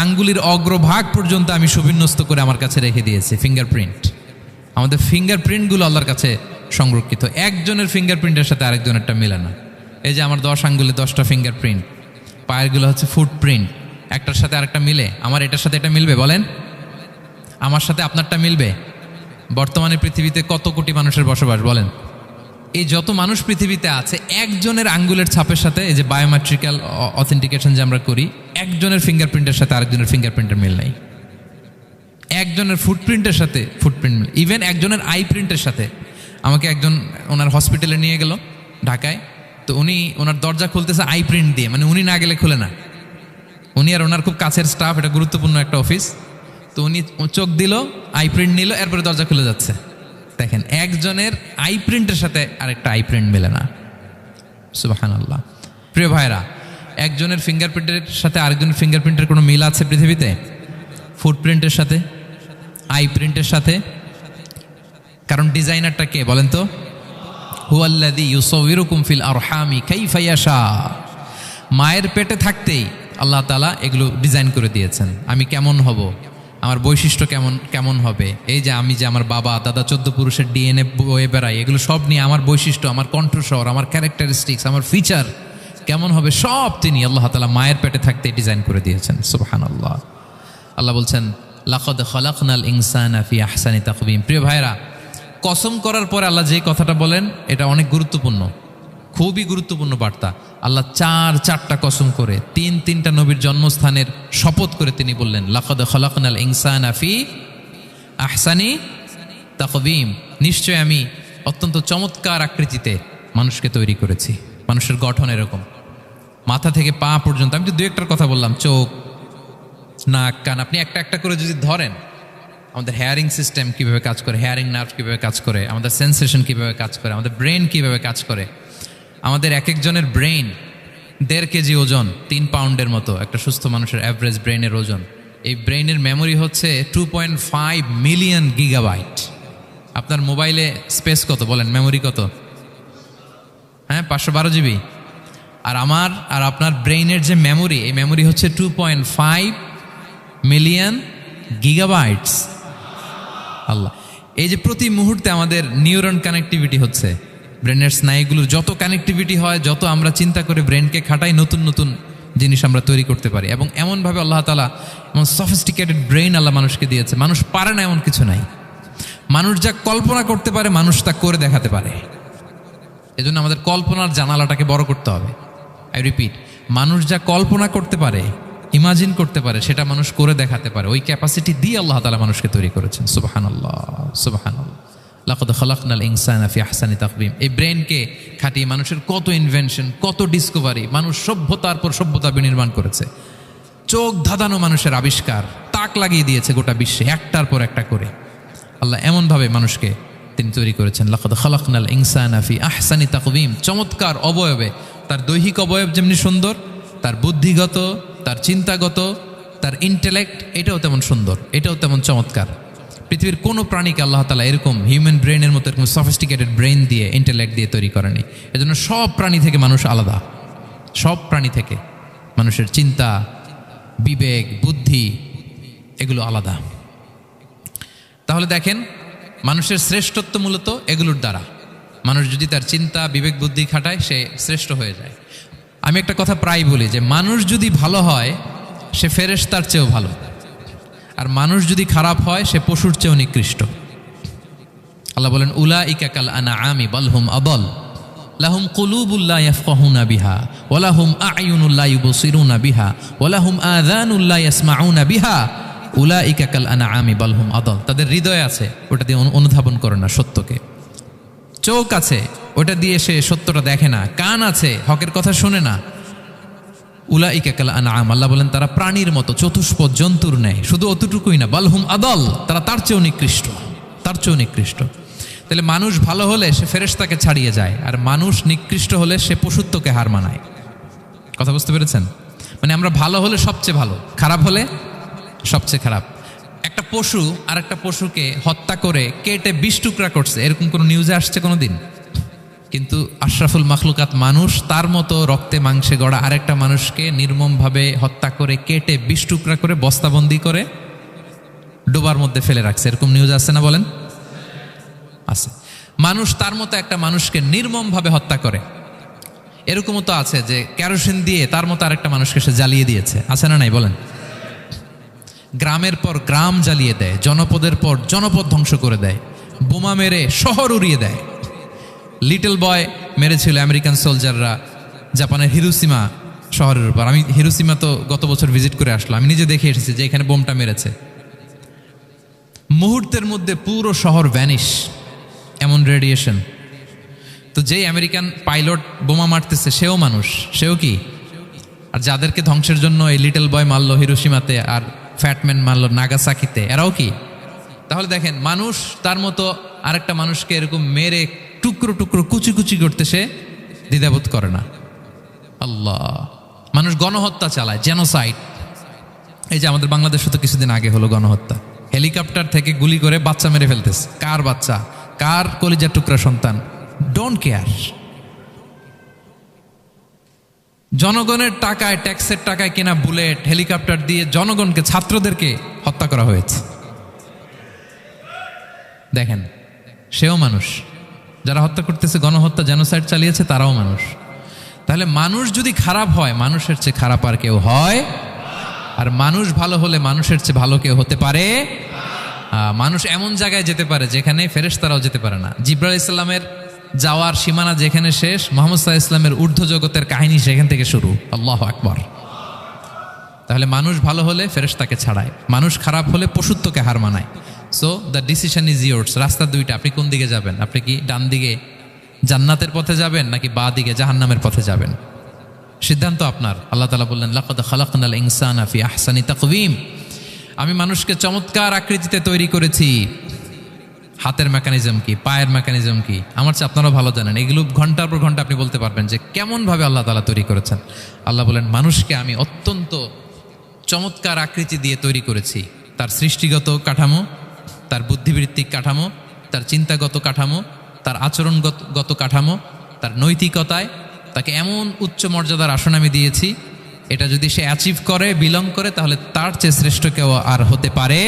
আঙ্গুলির অগ্রভাগ পর্যন্ত আমি সুবিন্যস্ত করে আমার কাছে রেখে দিয়েছি ফিঙ্গারপ্রিন্ট। আমাদের ফিঙ্গারপ্রিন্টগুলো আল্লাহর কাছে সংরক্ষিত, একজনের ফিঙ্গারপ্রিন্টের সাথে আরেকজনেরটা মিলে না। এই যে আমার 10 আঙ্গুলে 10টা ফিঙ্গারপ্রিন্ট, পায়েরগুলো হচ্ছে ফুটপ্রিন্ট, একটার সাথে আরেকটা মিলে। আমার এটার সাথে এটা মিলবে বলেন? আমার সাথে আপনারটা মিলবে? বর্তমানে পৃথিবীতে কত কোটি মানুষের বসবাস বলেন? এই যত মানুষ পৃথিবীতে আছে, একজনের আঙ্গুলের ছাপের সাথে, এই যে বায়োমেট্রিক্যাল অথেন্টিকেশন যে আমরা করি, একজনের ফিঙ্গারপ্রিন্টের সাথে আরেকজনের ফিঙ্গারপ্রিন্টের মিল নাই। একজনের ফুটপ্রিন্টের সাথে ফুটপ্রিন্ট মিল, ইভেন একজনের আই প্রিন্টের সাথে। আমাকে একজন ওনার হসপিটালে নিয়ে গেল ঢাকায়, তো উনি ওনার দরজা খুলতেছে আই প্রিন্ট দিয়ে, মানে উনি না গেলে খুলে না। উনি আর ওনার খুব কাছের স্টাফ, এটা গুরুত্বপূর্ণ একটা অফিস, তো উনি চোখ দিল, আই প্রিন্ট নিল, এরপরে দরজা খুলে যাচ্ছে। দেখেন, একজনের আই প্রিন্টের সাথে আরেকটা আই প্রিন্ট মেলে না। সুবহানাল্লাহ। প্রিয় ভাইরা, একজনের ফিঙ্গারপ্রিন্টের সাথে আরেকজনের ফিঙ্গারপ্রিন্টের কোনো মিল আছে পৃথিবীতে? ফুটপ্রিন্টের সাথে, আই প্রিন্টের সাথে। কারণ ডিজাইনারটা কে বলেন তো? হুয়াল্লাযী ইউসাউবিরুকুম ফিল আরহামি কাইফা ইয়াশা। মায়ের পেটে থাকতেই আল্লাহ তাআলা এগুলো ডিজাইন করে দিয়েছেন। আমি কেমন হব, আমার বৈশিষ্ট্য কেমন হবে, এই যে আমি যে আমার বাবা দাদা 14 পুরুষের ডিএনএ বয়ে বেড়াই, এগুলো সব নিয়ে আমার বৈশিষ্ট্য, আমার কণ্ঠস্বর, আমার ক্যারেক্টারিস্টিক্স, আমার ফিচার কেমন হবে, সব তিনি আল্লাহ তাআলা মায়ের পেটে থাকতে ডিজাইন করে দিয়েছেন। সুবহানাল্লাহ। আল্লাহ বলছেন লাকাদ খালাকনাল ইনসানা ফি আহসানি তাকওয়িম। প্রিয় ভাইরা, কসম করার পরে আল্লাহ যে কথাটা বলেন এটা অনেক গুরুত্বপূর্ণ, খুবই গুরুত্বপূর্ণ বার্তা। আল্লাহ চারটা কসম করে 3টা নবীর জন্মস্থানের শপথ করে তিনি বললেন লাকাদ খালাকনাল ইনসানা ফি আহসানি তাকওয়িম। নিশ্চয় আমি অত্যন্ত চমৎকার আকৃতিতে মানুষকে তৈরি করেছি। মানুষের গঠন এরকম, মাথা থেকে পা পর্যন্ত। আমি তো 2-1টার কথা বললাম, চোখ নাক কান, আপনি একটা একটা করে যদি ধরেন, আমাদের হেয়ারিং সিস্টেম কিভাবে কাজ করে, হেয়ারিং নার্ভ কিভাবে কাজ করে, আমাদের সেন্সেশন কিভাবে কাজ করে, আমাদের ব্রেন কিভাবে কাজ করে। আমাদের এক একজনের ব্রেন 1.5 কেজি ওজন, 3 পাউন্ডের মতো একটা সুস্থ মানুষের অ্যাভারেজ ব্রেনের ওজন। এই ব্রেনের মেমোরি হচ্ছে 2.5 মিলিয়ন গিগাবাইট। আপনার মোবাইলে স্পেস কত বলেন, মেমোরি কত? হ্যাঁ, 512 জিবি। আর আমার আর আপনার ব্রেইনের যে মেমোরি, এই মেমোরি হচ্ছে 2.5 মিলিয়ন গিগাবাইটস। আল্লাহ, এই যে প্রতি মুহূর্তে আমাদের নিউরন কানেক্টিভিটি হচ্ছে, ব্রেনের স্নায়ুগুলোর যত কানেক্টিভিটি হয়, যত আমরা চিন্তা করে ব্রেনকে খাটাই, নতুন নতুন জিনিস আমরা তৈরি করতে পারি। এবং এমনভাবে আল্লাহ তাআলা এমন সফিস্টিকেটেড ব্রেইন আল্লাহ মানুষকে দিয়েছে, মানুষ পারে না এমন কিছু নাই। মানুষ যা কল্পনা করতে পারে মানুষ তা করে দেখাতে পারে। এজন্য আমাদের কল্পনার জানালাটাকে বড় করতে হবে। আই রিপিট, মানুষ যা কল্পনা করতে পারে, ইমাজিন করতে পারে, সেটা মানুষ করে দেখাতে পারে। ওই ক্যাপাসিটি দিয়ে আল্লাহ তাআলা মানুষকে তৈরি করেছেন। সুবহানাল্লাহ, সুবহানাল্লাহ। লাকাদ খালাকনাল ইনসানা ফি আহসানি তাকওয়িম। এই ব্রেনকে খাটিয়ে মানুষের কত ইনভেনশন, কত ডিসকভারি, মানুষ সভ্যতার পর সভ্যতা বিনির্মাণ করেছে। চোখ ধাঁধানো মানুষের আবিষ্কার, তাক লাগিয়ে দিয়েছে গোটা বিশ্বে একটার পর একটা করে। আল্লাহ এমনভাবে মানুষকে তিনি তৈরি করেছেন। লাকাদ খালাকনাল ইনসানা ফি আহসানি তাকওয়িম। চমৎকার অবয়বে, তার দৈহিক অবয়ব যেমনি সুন্দর, তার বুদ্ধিগত, তার চিন্তাগত, তার ইন্টেলেক্ট, এটাও তেমন সুন্দর, এটাও তেমন চমৎকার। পৃথিবীর কোনো প্রাণীকে আল্লাহ তাআলা এরকম হিউম্যান ব্রেনের মতো এরকম সফিস্টিকেটেড ব্রেন দিয়ে, ইন্টেলেক্ট দিয়ে তৈরি করেনি। এজন্য সব প্রাণী থেকে মানুষ আলাদা। সব প্রাণী থেকে মানুষের চিন্তা, বিবেক, বুদ্ধি এগুলো আলাদা। তাহলে দেখেন, মানুষের শ্রেষ্ঠত্ব মূলত এগুলোর দ্বারা। মানুষ যদি তার চিন্তা, বিবেক, বুদ্ধি খাটায়, সে শ্রেষ্ঠ হয়ে যায়। আমি একটা কথা প্রায় বলি যে মানুষ যদি ভালো হয় সে ফেরেশতার চেয়েও ভালো, আর মানুষ যদি খারাপ হয় সে পশুর চেয়েও নিকৃষ্ট। আল্লাহ বলেন, উলাইকা কাল আনআমি বাল হুম আদাল লাহুম কুলুবুল লা ইয়াফকাহুনা বিহা ওয়া লাহুম আ'য়ুনুল লা ইউবসিরুনা বিহা ওয়া লাহুম আযানুল লা ইয়াসমাউনা বিহা উলাইকা কাল আনআমি বাল হুম আদাল। তাদের হৃদয় আছে, ওটা দিয়ে অনুধাবন করে না সত্যকে। চোখ আছে, ওটা দিয়ে সে সত্যটা দেখে না। কান আছে, হকের কথা শোনে না। উলাইকা কাল আনআম, আল্লাহ বলেন তারা প্রাণীর মতো, চতুষ্পদ জন্তুর ন্যায়। শুধু অতটুকুই না, বাল হুম আদাল, তারা তার চেয়েও নিকৃষ্ট, তার চেয়েও নিকৃষ্ট। তাহলে মানুষ ভালো হলে সে ফেরেশতাকে ছাড়িয়ে যায়, আর মানুষ নিকৃষ্ট হলে সে পশুত্বকে হার মানায়। কথা বুঝতে পেরেছেন? মানে আমরা ভালো হলে সবচেয়ে ভালো, খারাপ হলে সবচেয়ে খারাপ। একটা পশু আর একটা পশুকে হত্যা করে কেটে 20 টুকরা করছে, এরকম কোনো নিউজে আসছে কোনো দিন? কিন্তু আশরাফুল মাখলুকাত মানুষ তার মতো রক্তে মাংসে গড়া আরেকটা মানুষকে নির্মমভাবে হত্যা করে কেটে 20 টুকরা করে বস্তাবন্দি করে ডোবার মধ্যে ফেলে রাখছে, এরকম নিউজ আছে না বলেন? আছে। মানুষ তার মতো একটা মানুষকে নির্মমভাবে হত্যা করে, এরকমও তো আছে যে কেরোসিন দিয়ে তার মতো আরেকটা মানুষকে সে জ্বালিয়ে দিয়েছে, আছে না নাই বলেন? গ্রামের পর গ্রাম জ্বালিয়ে দেয়, জনপদের পর জনপদ ধ্বংস করে দেয়, বোমা মেরে শহর উড়িয়ে দেয়। লিটল বয় মেরেছিল আমেরিকান সোলজাররা জাপানের হিরোশিমা শহরের উপর। আমি হিরোশিমা তো গত বছর ভিজিট করে আসলাম, আমি নিজে দেখে এসেছি যে এখানে বোমটা মেরেছে। মুহূর্তের মধ্যে পুরো শহর ভ্যানিশ, এমন রেডিয়েশন। তো যেই আমেরিকান পাইলট বোমা মারতেছে সেও মানুষ, সেও কি? আর যাদেরকে ধ্বংসের জন্য এই লিটল বয় মারলো হিরোশিমাতে আর ফ্যাটম্যান মারলো নাগাসাকিতে, এরাও কি? তাহলে দেখেন, মানুষ তার মতো আরেকটা মানুষকে এরকম মেরে টুকরো টুকরো কুচি কুচি করতে সে দ্বিধাবোধ করে না। আল্লাহ, মানুষ গণহত্যা চালায়, জেনোসাইড। এই যে আমাদের বাংলাদেশে তো কিছুদিন আগে হলো গণহত্যা, হেলিকপ্টার থেকে গুলি করে বাচ্চা মেরে ফেলতেছে। কার বাচ্চা? কার কলিজার টুকরা সন্তান? Don't care. জনগণের টাকায়, ট্যাক্সের টাকায় কেনা বুলেট, হেলিকপ্টার দিয়ে জনগণকে, ছাত্রদেরকে হত্যা করা হয়েছে। দেখেন, সেও মানুষ। যারা হত্যা করতেছে, গণহত্যা, জেনোসাইড চালিয়েছে, তারাও মানুষ। তাহলে মানুষ যদি খারাপ হয়, মানুষের চেয়ে খারাপ আর কেউ হয়? আর মানুষ ভালো হলে মানুষের চেয়ে ভালো কেউ হতে পারে? মানুষ এমন জায়গায় যেতে পারে যেখানে ফেরেশতারাও যেতে পারে না। জিবরাইল আলাইহিস সালামের যাওয়ার সীমানা যেখানে শেষ, মুহাম্মদ সাল্লাল্লাহু আলাইহি ওয়াসাল্লামের ঊর্ধ্ব জগতের কাহিনী সেখান থেকে শুরু। আল্লাহু আকবার। তাহলে মানুষ ভালো হলে ফেরেশতাকে ছাড়ায়, মানুষ খারাপ হলে পশুত্বকে হার মানায়। So the decision is yours. রাস্তা দুইটা, আপনি কোন দিকে যাবেন? আপনি কি ডান দিকে জান্নাতের পথে যাবেন নাকি বাঁ দিকে জাহান্নামের পথে যাবেন? সিদ্ধান্ত আপনার। আল্লাহ তাআলা বললেন, লাকাদ খালাকনাল ইনসানা ফি আহসানি তাকওয়িম। আমি মানুষকে চমৎকার আকৃতিতে তৈরি করেছি। হাতের মেকানিজম কি, পায়ের মেকানিজম কি, আমার চেয়ে আপনারাও ভালো জানেন। এগুলো ঘন্টার পর ঘন্টা আপনি বলতে পারবেন যে কেমনভাবে আল্লাহ তাআলা তৈরি করেছেন। আল্লাহ বলেন, মানুষকে আমি অত্যন্ত চমৎকার আকৃতি দিয়ে তৈরি করেছি। তার সৃষ্টিগত কাঠামো, তার বুদ্ধিবৃত্তিক কাঠামো, তার চিন্তাগত কাঠামো, তার আচরণগত কাঠামো, তার নৈতিকতায় তাকে এমন উচ্চ মর্যাদার আসন আমি দিয়েছি, এটা যদি সে অ্যাচিভ করে, বিলং করে, তাহলে তার চেয়ে শ্রেষ্ঠ কেউ আর হতে পারে।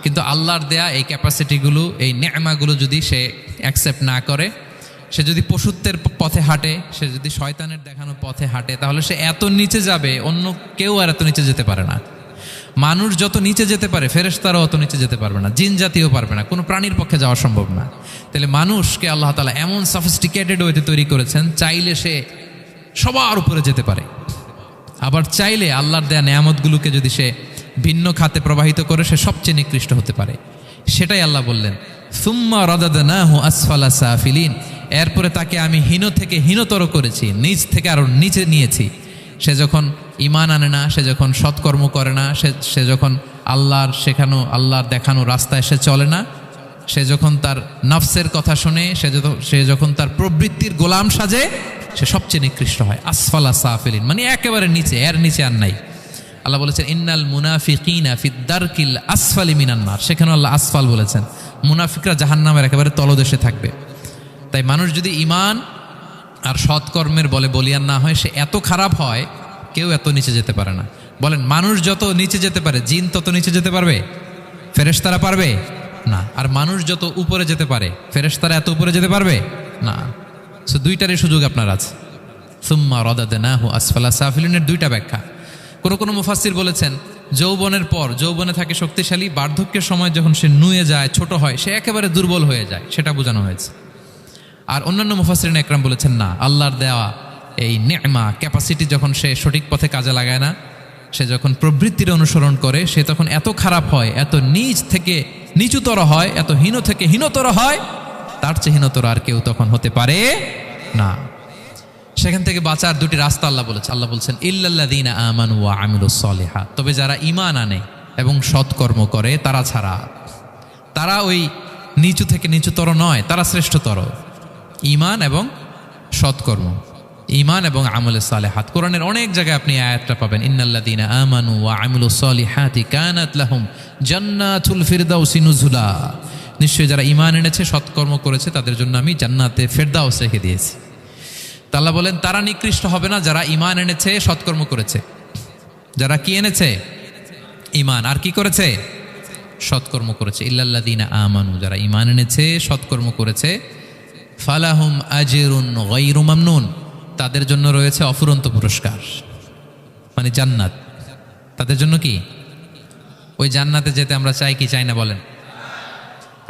কিন্তু আল্লাহর দেয়া এই ক্যাপাসিটিগুলো, এই নেয়ামাগুলো যদি সে অ্যাকসেপ্ট না করে, সে যদি পশুত্বের পথে হাঁটে, সে যদি শয়তানের দেখানো পথে হাঁটে, তাহলে সে এত নিচে যাবে, অন্য কেউ আর এত নিচে যেতে পারে না। মানুষ যত নিচে যেতে পারে, ফেরেশতারাও অত নিচে যেতে পারবে না, জিন জাতিও পারবে না, কোনো প্রাণীর পক্ষে যাওয়া সম্ভব না। তাহলে মানুষকে আল্লাহ তাআলা এমন সফিস্টিকেটেড ওয়েতে তৈরি করেছেন, চাইলে সে সবার উপরে যেতে পারে, আবার চাইলে আল্লাহর দেয়া নেয়ামতগুলোকে যদি সে ভিন্ন খাতে প্রবাহিত করে, সে সবচেয়ে নিকৃষ্ট হতে পারে। সেটাই আল্লাহ বললেন, সুম্মা রাদাদনাহু আসফালা সাফিলিন। এরপরে তাকে আমি হীন থেকে হীনতর করেছি, নিচ থেকে আরো নিচে নিয়েছি। সে যখন ঈমান আনে না, সে যখন সৎকর্ম করে না, সে যখন আল্লাহর শেখানো, আল্লাহর দেখানো রাস্তায় সে চলে না, সে যখন তার নফসের কথা শোনে, সে যখন তার প্রবৃত্তির গোলাম সাজে, সে সবচেয়ে নিকৃষ্ট হয়। আসফালা সাফিলিন মানে একেবারে নিচে, এর নিচে আর নাই। আল্লাহ বলেছেন ইন্নাল মুনাফিকিনা ফিদ দারকিল আসফালি মিনান নার, সেখানে আল্লাহ আসফাল বলেছেন। মুনাফিকরা জাহান্নামের একেবারে তলদেশে থাকবে। তাই মানুষ যদি ঈমান আর সৎকর্মের বলে বলিয়ান না হয়, সে এত খারাপ হয় কেউ এত নিচে যেতে পারে না। বলেন মানুষ যত নিচে যেতে পারে জিন তত নিচে যেতে পারবে? ফেরেশতারা পারবে না। আর মানুষ যত উপরে যেতে পারে ফেরেশতারা এত উপরে যেতে পারবে না। সো দুইটারই সুযোগ আপনার আছে। সুম্মা রাদাদনাহু আসফালা সাফিলিনের দুইটা ব্যাখ্যা। কোনো মুফাসসির বলেছেন যৌবনের পর, যৌবনে থাকে শক্তিশালী, বার্ধক্যের সময় যখন সে নুয়ে যায়, ছোট হয়, সে একেবারে দুর্বল হয়ে যায়, সেটা বোঝানো হয়েছে। আর অন্যান্য মুফাসসিরিন একরাম বলেছেন না, আল্লাহর দেওয়া এই নেমা ক্যাপাসিটি যখন সে সঠিক পথে কাজে লাগায় না, সে যখন প্রবৃত্তির অনুসরণ করে, সে তখন এত খারাপ হয়, এত নিচ থেকে নিচুতর হয়, এত হীন থেকে হীনতর হয়, তার চেয়ে হীনতর আর কেউ তখন হতে পারে না। সেখান থেকে বাঁচার দুটি রাস্তা আল্লাহ বলেছে। আল্লাহ বলছেন ইল্লাল্লাযীনা আমানু ওয়া আমিলুস সলিহাত, তবে যারা ঈমান আনে এবং সৎকর্ম করে তারা ছাড়া। তারা ওই নিচু থেকে নিচুতর নয়, তারা শ্রেষ্ঠতর। ঈমান এবং সৎকর্ম, ঈমান এবং আমলে সালেহাত। কোরআনের অনেক জায়গায় আপনি আয়াতটা পাবেন, ইন্নাল্লাযীনা আমানু ওয়া আমিলুস সলিহাতি কানাত লাহুম জান্নাতুল ফিরদাউসি নুজুলা, নিশ্চয়ই যারা ঈমান এনেছে সৎকর্ম করেছে তাদের জন্য আমি জান্নাতে ফেরদাউস রেখে দিয়েছি। আল্লাহ বলেন তারা নিকৃষ্ট হবে না যারা ঈমান এনেছে সৎকর্ম করেছে। যারা কি এনেছে? ঈমান। আর কি করেছে? সৎকর্ম করেছে। ইল্লাল্লাযীনা আমানু, যারা ঈমান এনেছে সৎকর্ম করেছে, ফালাহুম আজরুন গায়রু মামনুন, তাদের জন্য রয়েছে অফুরন্ত পুরস্কার, মানে জান্নাত। তাদের জন্য কি? ওই জান্নাতে যেতে আমরা চাই কি চাই না বলেন?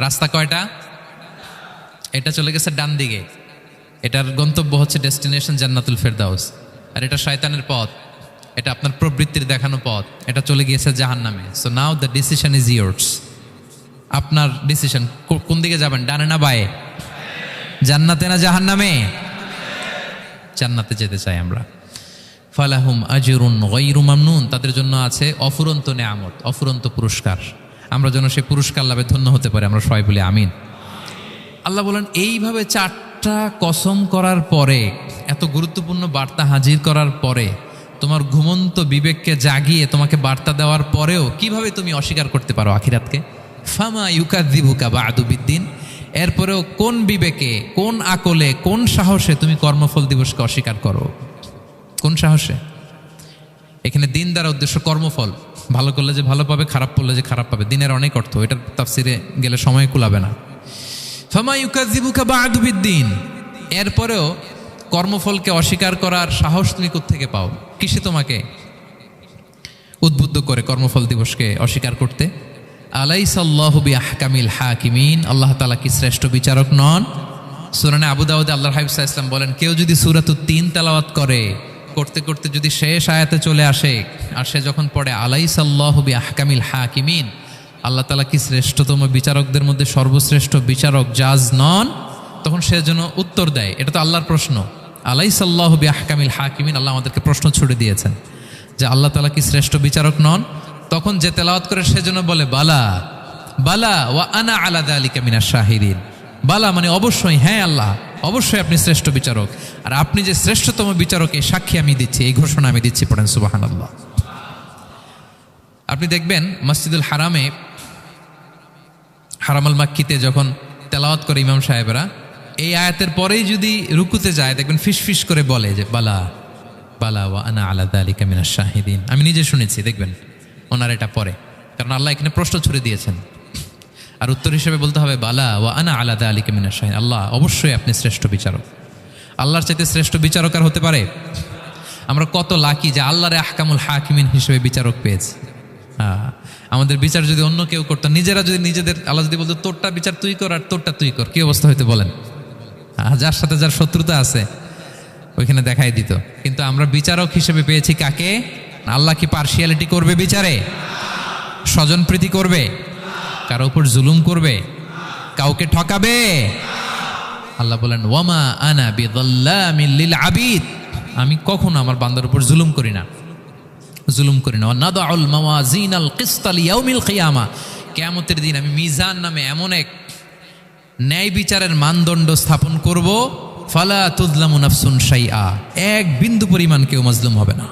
রাস্তা কয়টা? এটা চলে গেছে ডান দিকে, এটার গন্তব্য হচ্ছে ডেস্টিনেশন জান্নাতুল ফেরদাউস। আর এটা শয়তানের পথ, এটা আপনার প্রবৃত্তির দেখানো পথ, এটা চলে গিয়েছে জাহান্নামে। So now the decision is years. আপনার ডিসিশন, কোন দিকে যাবেন, ডানে না বায়ে? জান্নাতে না জাহান্নামে? জান্নাতে যেতে চাই আমরা। ফালাহুম আজরুন গায়রু মামনুন, তাদের জন্য আছে অফুরন্ত নেয়ামত, অফুরন্ত পুরস্কার। আমরা যেন সেই পুরস্কার লাভে ধন্য হতে পারি, আমরা সবাই বলি আমিন। আল্লাহ বলেন এইভাবে চারটা কসম করার পরে, এত গুরুত্বপূর্ণ বার্তা হাজির করার পরে, তোমার ঘুমন্ত বিবেককে জাগিয়ে তোমাকে বার্তা দেওয়ার পরেও কিভাবে তুমি অস্বীকার করতে পারো আখিরাতকে? ফামা ইউকাযযিবুকা বা'দু বিদ্দিন, এরপরেও কোন বিবেকে, কোন আকলে, কোন সাহসে তুমি কর্মফল দিবসকে অস্বীকার করো? কোন সাহসে? এখানে দিন দ্বারা উদ্দেশ্য কর্মফল। ভালো করলে যে ভালো পাবে, খারাপ করলে যে খারাপ পাবে, দিনের অনেক অর্থ, এটার তাফসিরে গেলে সময় কুলাবে না। ফামা ইউকাযযিবুকা বা'দু বিদ্দিন, এরপরেও কর্মফলকে অস্বীকার করার সাহস তুমি কোত্থেকে পাও? কিসে তোমাকে উদ্বুদ্ধ করে কর্মফল দিবসকে অস্বীকার করতে? আলাইসাল্লাহু বিআহকামিল হাকিমিন, আল্লাহ তাআলা কি শ্রেষ্ঠ বিচারক নন? সূরা আবু দাউদে আল্লাহর হাবিব সাল্লাল্লাহু আলাইহি ওয়াসাল্লাম বলেন, কেউ যদি সূরাতুত তিন তেলাওয়াত করে, করতে করতে যদি শেষ আয়াতে চলে আসে, আর সে যখন পড়ে আলাইসাল্লাহু বিআহকামিল হাকিমিন, আল্লাহ তাআলা কি শ্রেষ্ঠতম বিচারকদের মধ্যে সর্বশ্রেষ্ঠ বিচারক জাজ নন? তখন সে যেন উত্তর দেয়, এটা তো আল্লাহর প্রশ্ন, আলাইসাল্লাহু বিআহকামিল হাকিমিন, আল্লাহ আমাদেরকে প্রশ্ন ছুড়ে দিয়েছেন যে আল্লাহ তাআলা কি শ্রেষ্ঠ বিচারক নন? তখন যে তেলাওয়াত করে সে যেন বলে বালা বালা ওয়া আনা আলা যালিকা মিনাশ শাহিদিন। বালা মানে অবশ্যই, হ্যাঁ আল্লাহ অবশ্যই আপনি শ্রেষ্ঠ বিচারক, আর আপনি যে শ্রেষ্ঠতম বিচারক এই সাক্ষী আমি দিচ্ছি, এই ঘোষণা আমি দিচ্ছি। পড়েন সুবহানাল্লাহ। আপনি দেখবেন মসজিদুল হারামে, হারামুল মাক্কিতে যখন তেলাওয়াত করে ইমাম সাহেবরা, এই আয়াতের পরেই যদি রুকুতে যায় দেখবেন ফিসফিস করে বলে যে বালা বালা ওয়া আনা আলা যালিকা মিনাশ শাহিদিন। আমি নিজে শুনেছি, দেখবেন ওনার এটা পরে, কারণ আল্লাহ এখানে প্রশ্ন ছুড়ে দিয়েছেন। আর উত্তর হিসেবে বলতে হবে বালা ওয়া আনা আলা যালিকা মিনাশ শাহিদিন, আল্লাহ অবশ্যই আপনি শ্রেষ্ঠ বিচারক। আল্লাহর চাইতে শ্রেষ্ঠ বিচারক আর হতে পারে? আমরা কত লাকি যে আল্লাহর আহকামুল হাকিমিন হিসেবে বিচারক পেয়েছি। আমাদের বিচার যদি অন্য কেউ করতো, নিজেরা যদি নিজেদের, আল্লাহ যদি বলতো তোরটা বিচার তুই কর আর তোরটা তুই কর, কি অবস্থা হইতে বলেন? যার সাথে যার শত্রুতা আছে ওইখানে দেখাই দিত। কিন্তু আমরা বিচারক হিসেবে পেয়েছি কাকে? আল্লাহ কি পার্সিয়ালিটি করবে বিচারে? স্বজনপ্রীতি করবে? কারো উপর জুলুম করবে? কাউকে ঠকাবে? আল্লাহ বলেন ওয়ামা আনা বিযাল্লামিল লিল আবিদ, আমি কখনো আমার বান্দার উপর জুলুম করি না, জুলুম করি না। নাদাউল মাওয়াজিনাল কিসতা লিয়াউমিল কিয়ামা, কিয়ামতের দিন আমি মিজান নামে এমন এক ন্যায় বিচারের মানদণ্ড স্থাপন করব ফালা তুযলামু নাফসুন শাইআ, এক বিন্দু পরিমাণ কেউ মাজলুম হবে না,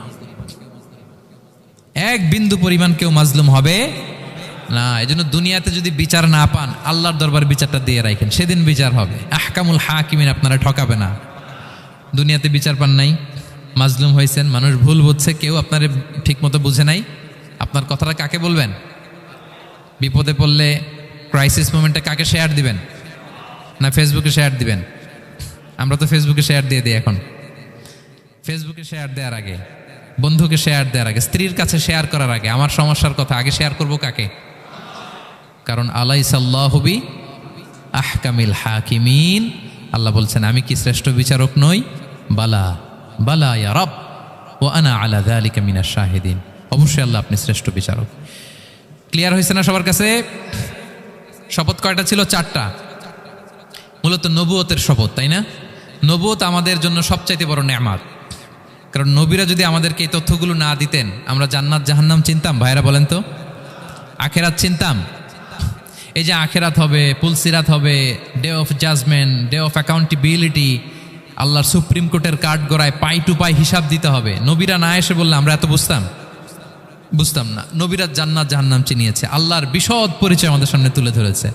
এক বিন্দু পরিমাণ কেউ মাজলুম হবে না। এজন্য দুনিয়াতে যদি বিচার না পান, আল্লাহর দরবার বিচারটা দিয়ে রাখেন, সেদিন বিচার হবে। আহকামুল হাকিমিন আপনারা ঠকাবে না। দুনিয়াতে বিচার পান নাই, মাজলুম হয়েছেন, মানুষ ভুল বুঝছে, কেউ আপনারে ঠিক মতো বুঝে নাই, আপনার কথাটা কাকে বলবেন? বিপদে পড়লে ক্রাইসিস মোমেন্টে কাকে শেয়ার দিবেন? না ফেসবুকে শেয়ার দিবেন? আমরা তো ফেসবুকে শেয়ার দিয়ে দিই এখন। ফেসবুকে শেয়ার দেওয়ার আগে, বন্ধুকে শেয়ার দেওয়ার আগে, স্ত্রীর কাছে শেয়ার করার আগে আমার সমস্যার কথা আগে শেয়ার করব কাকে? কারণ আলাইসাল্লাহু বি আহকামিল হাকিমিন, আল্লাহ বলছেন আমি কি শ্রেষ্ঠ বিচারক নই? বালা বালা ইয়া রব ওয়া আনা আলা যালিকা মিনাশ শাহিদিন, অবশ্যই আল্লাহ আপনি শ্রেষ্ঠ বিচারক। ক্লিয়ার হয়েছে না সবার কাছে? শপথ কয়টা ছিল? 4টা। মূলত নবুয়তের শপথ, তাই না? নবুয়ত আমাদের জন্য সবচাইতে বড় নেয়ামত। কারণ নবীরা যদি আমাদেরকে এই তথ্যগুলো না দিতেন, আমরা জান্নাত জাহান্নাম চিনতাম? ভাইরা বলেন তো, আখেরাত চিনতাম? এই যে আখেরাত হবে, পুলসিরাত হবে, day of judgement, day of accountability, আল্লাহর সুপ্রিম কোর্টের কাঠ গড়ায় পাই টু পাই হিসাব দিতে হবে, নবীরা না এসে বললে আমরা এত বুঝতাম না। নবীরা জান্নাত জাহান্নাম চিনিয়েছে, আল্লাহর বিশদ পরিচয় আমাদের সামনে তুলে ধরেছে,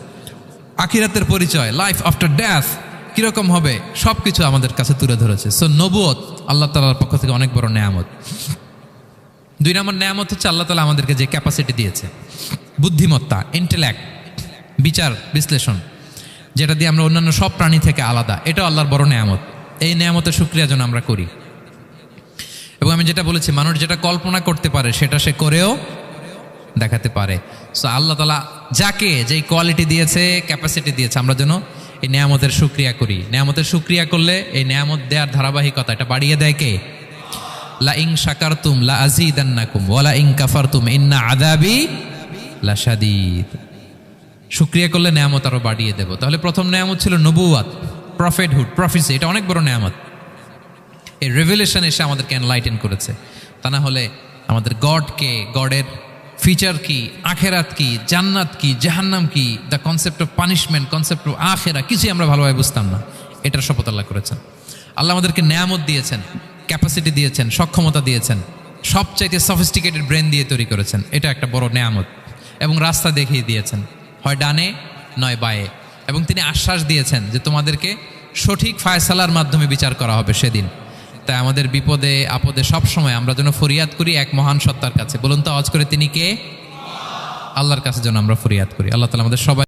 আখিরাতের পরিচয়, লাইফ আফটার ডেথ কিরকম হবে, সবকিছু আমাদের কাছে তুলে ধরেছে। সো নবুয়ত আল্লাহ তাআলার পক্ষ থেকে অনেক বড় নেয়ামত। 2 নম্বর নেয়ামত হচ্ছে আল্লাহ তাআলা আমাদেরকে যে ক্যাপাসিটি দিয়েছে, বুদ্ধিমত্তা, ইন্টেলেক্ট, বিচার বিশ্লেষণ, যেটা দিয়ে আমরা অন্যান্য সব প্রাণী থেকে আলাদা, এটাও আল্লাহর বড় নেয়ামত। এই নেয়ামতের শুকরিয়া যেন আমরা করি। এবং আমি যেটা বলেছি, মানুষ যেটা কল্পনা করতে পারে সেটা সে করেও দেখাতে পারে। সো আল্লাহ তাআলা যাকে যেই কোয়ালিটি দিয়েছে, ক্যাপাসিটি দিয়েছে, আমরা যেন এই নেয়ামতের শুকরিয়া করি। নেয়ামতের শুকরিয়া করলে এই নেয়ামত দেওয়ার ধারাবাহিকতা এটা বাড়িয়ে দেয় কে? লা ইন শাকারতুম লা আযীদান্নাকুম ওয়া লা ইন কাফারতুম ইন্না আযাবি লাশাদীদ। শুকরিয়া করলে নেয়ামত আরো বাড়িয়ে দেব। তাহলে প্রথম নেয়ামত ছিল নবুয়াত, প্রফেটহুড, প্রফেসি, এটা অনেক বড় নেয়ামত। এই রেভেলেশন এসে আমাদেরকে এনলাইটেন করেছে। তা না হলে আমাদের গডকে, গডের ফিচার কি, আখেরাত কি, জান্নাত কি, জাহান্নাম কি, the concept of punishment, concept of আখেরা, কিছুই আমরা ভালোভাবে বুঝতাম না। এটার শপথ আল্লাহ করেছেন। আল্লাহ আমাদেরকে নেয়ামত দিয়েছেন, ক্যাপাসিটি দিয়েছেন, সক্ষমতা দিয়েছেন, সবচাইতে সফিস্টিকেটেড ব্রেন দিয়ে তৈরি করেছেন, এটা একটা বড় নেয়ামত। এবং রাস্তা দেখিয়ে দিয়েছেন, হয় ডানে নয় বায়ে। এবং তিনি আশ্বাস দিয়েছেন যে তোমাদেরকে সঠিক ফায়সালার মাধ্যমে বিচার করা হবে সেদিন। তাই আমাদের বিপদে আপদে সবসময় আমরা যেন ফরিয়াদ করি এক মহান সত্তার কাছে। বলুন তো আওয়াজ করে, তিনি কে? আল্লাহর কাছে যেন আমরা ফরিয়াদ করি। আল্লাহ তাআলা আমাদের সবাই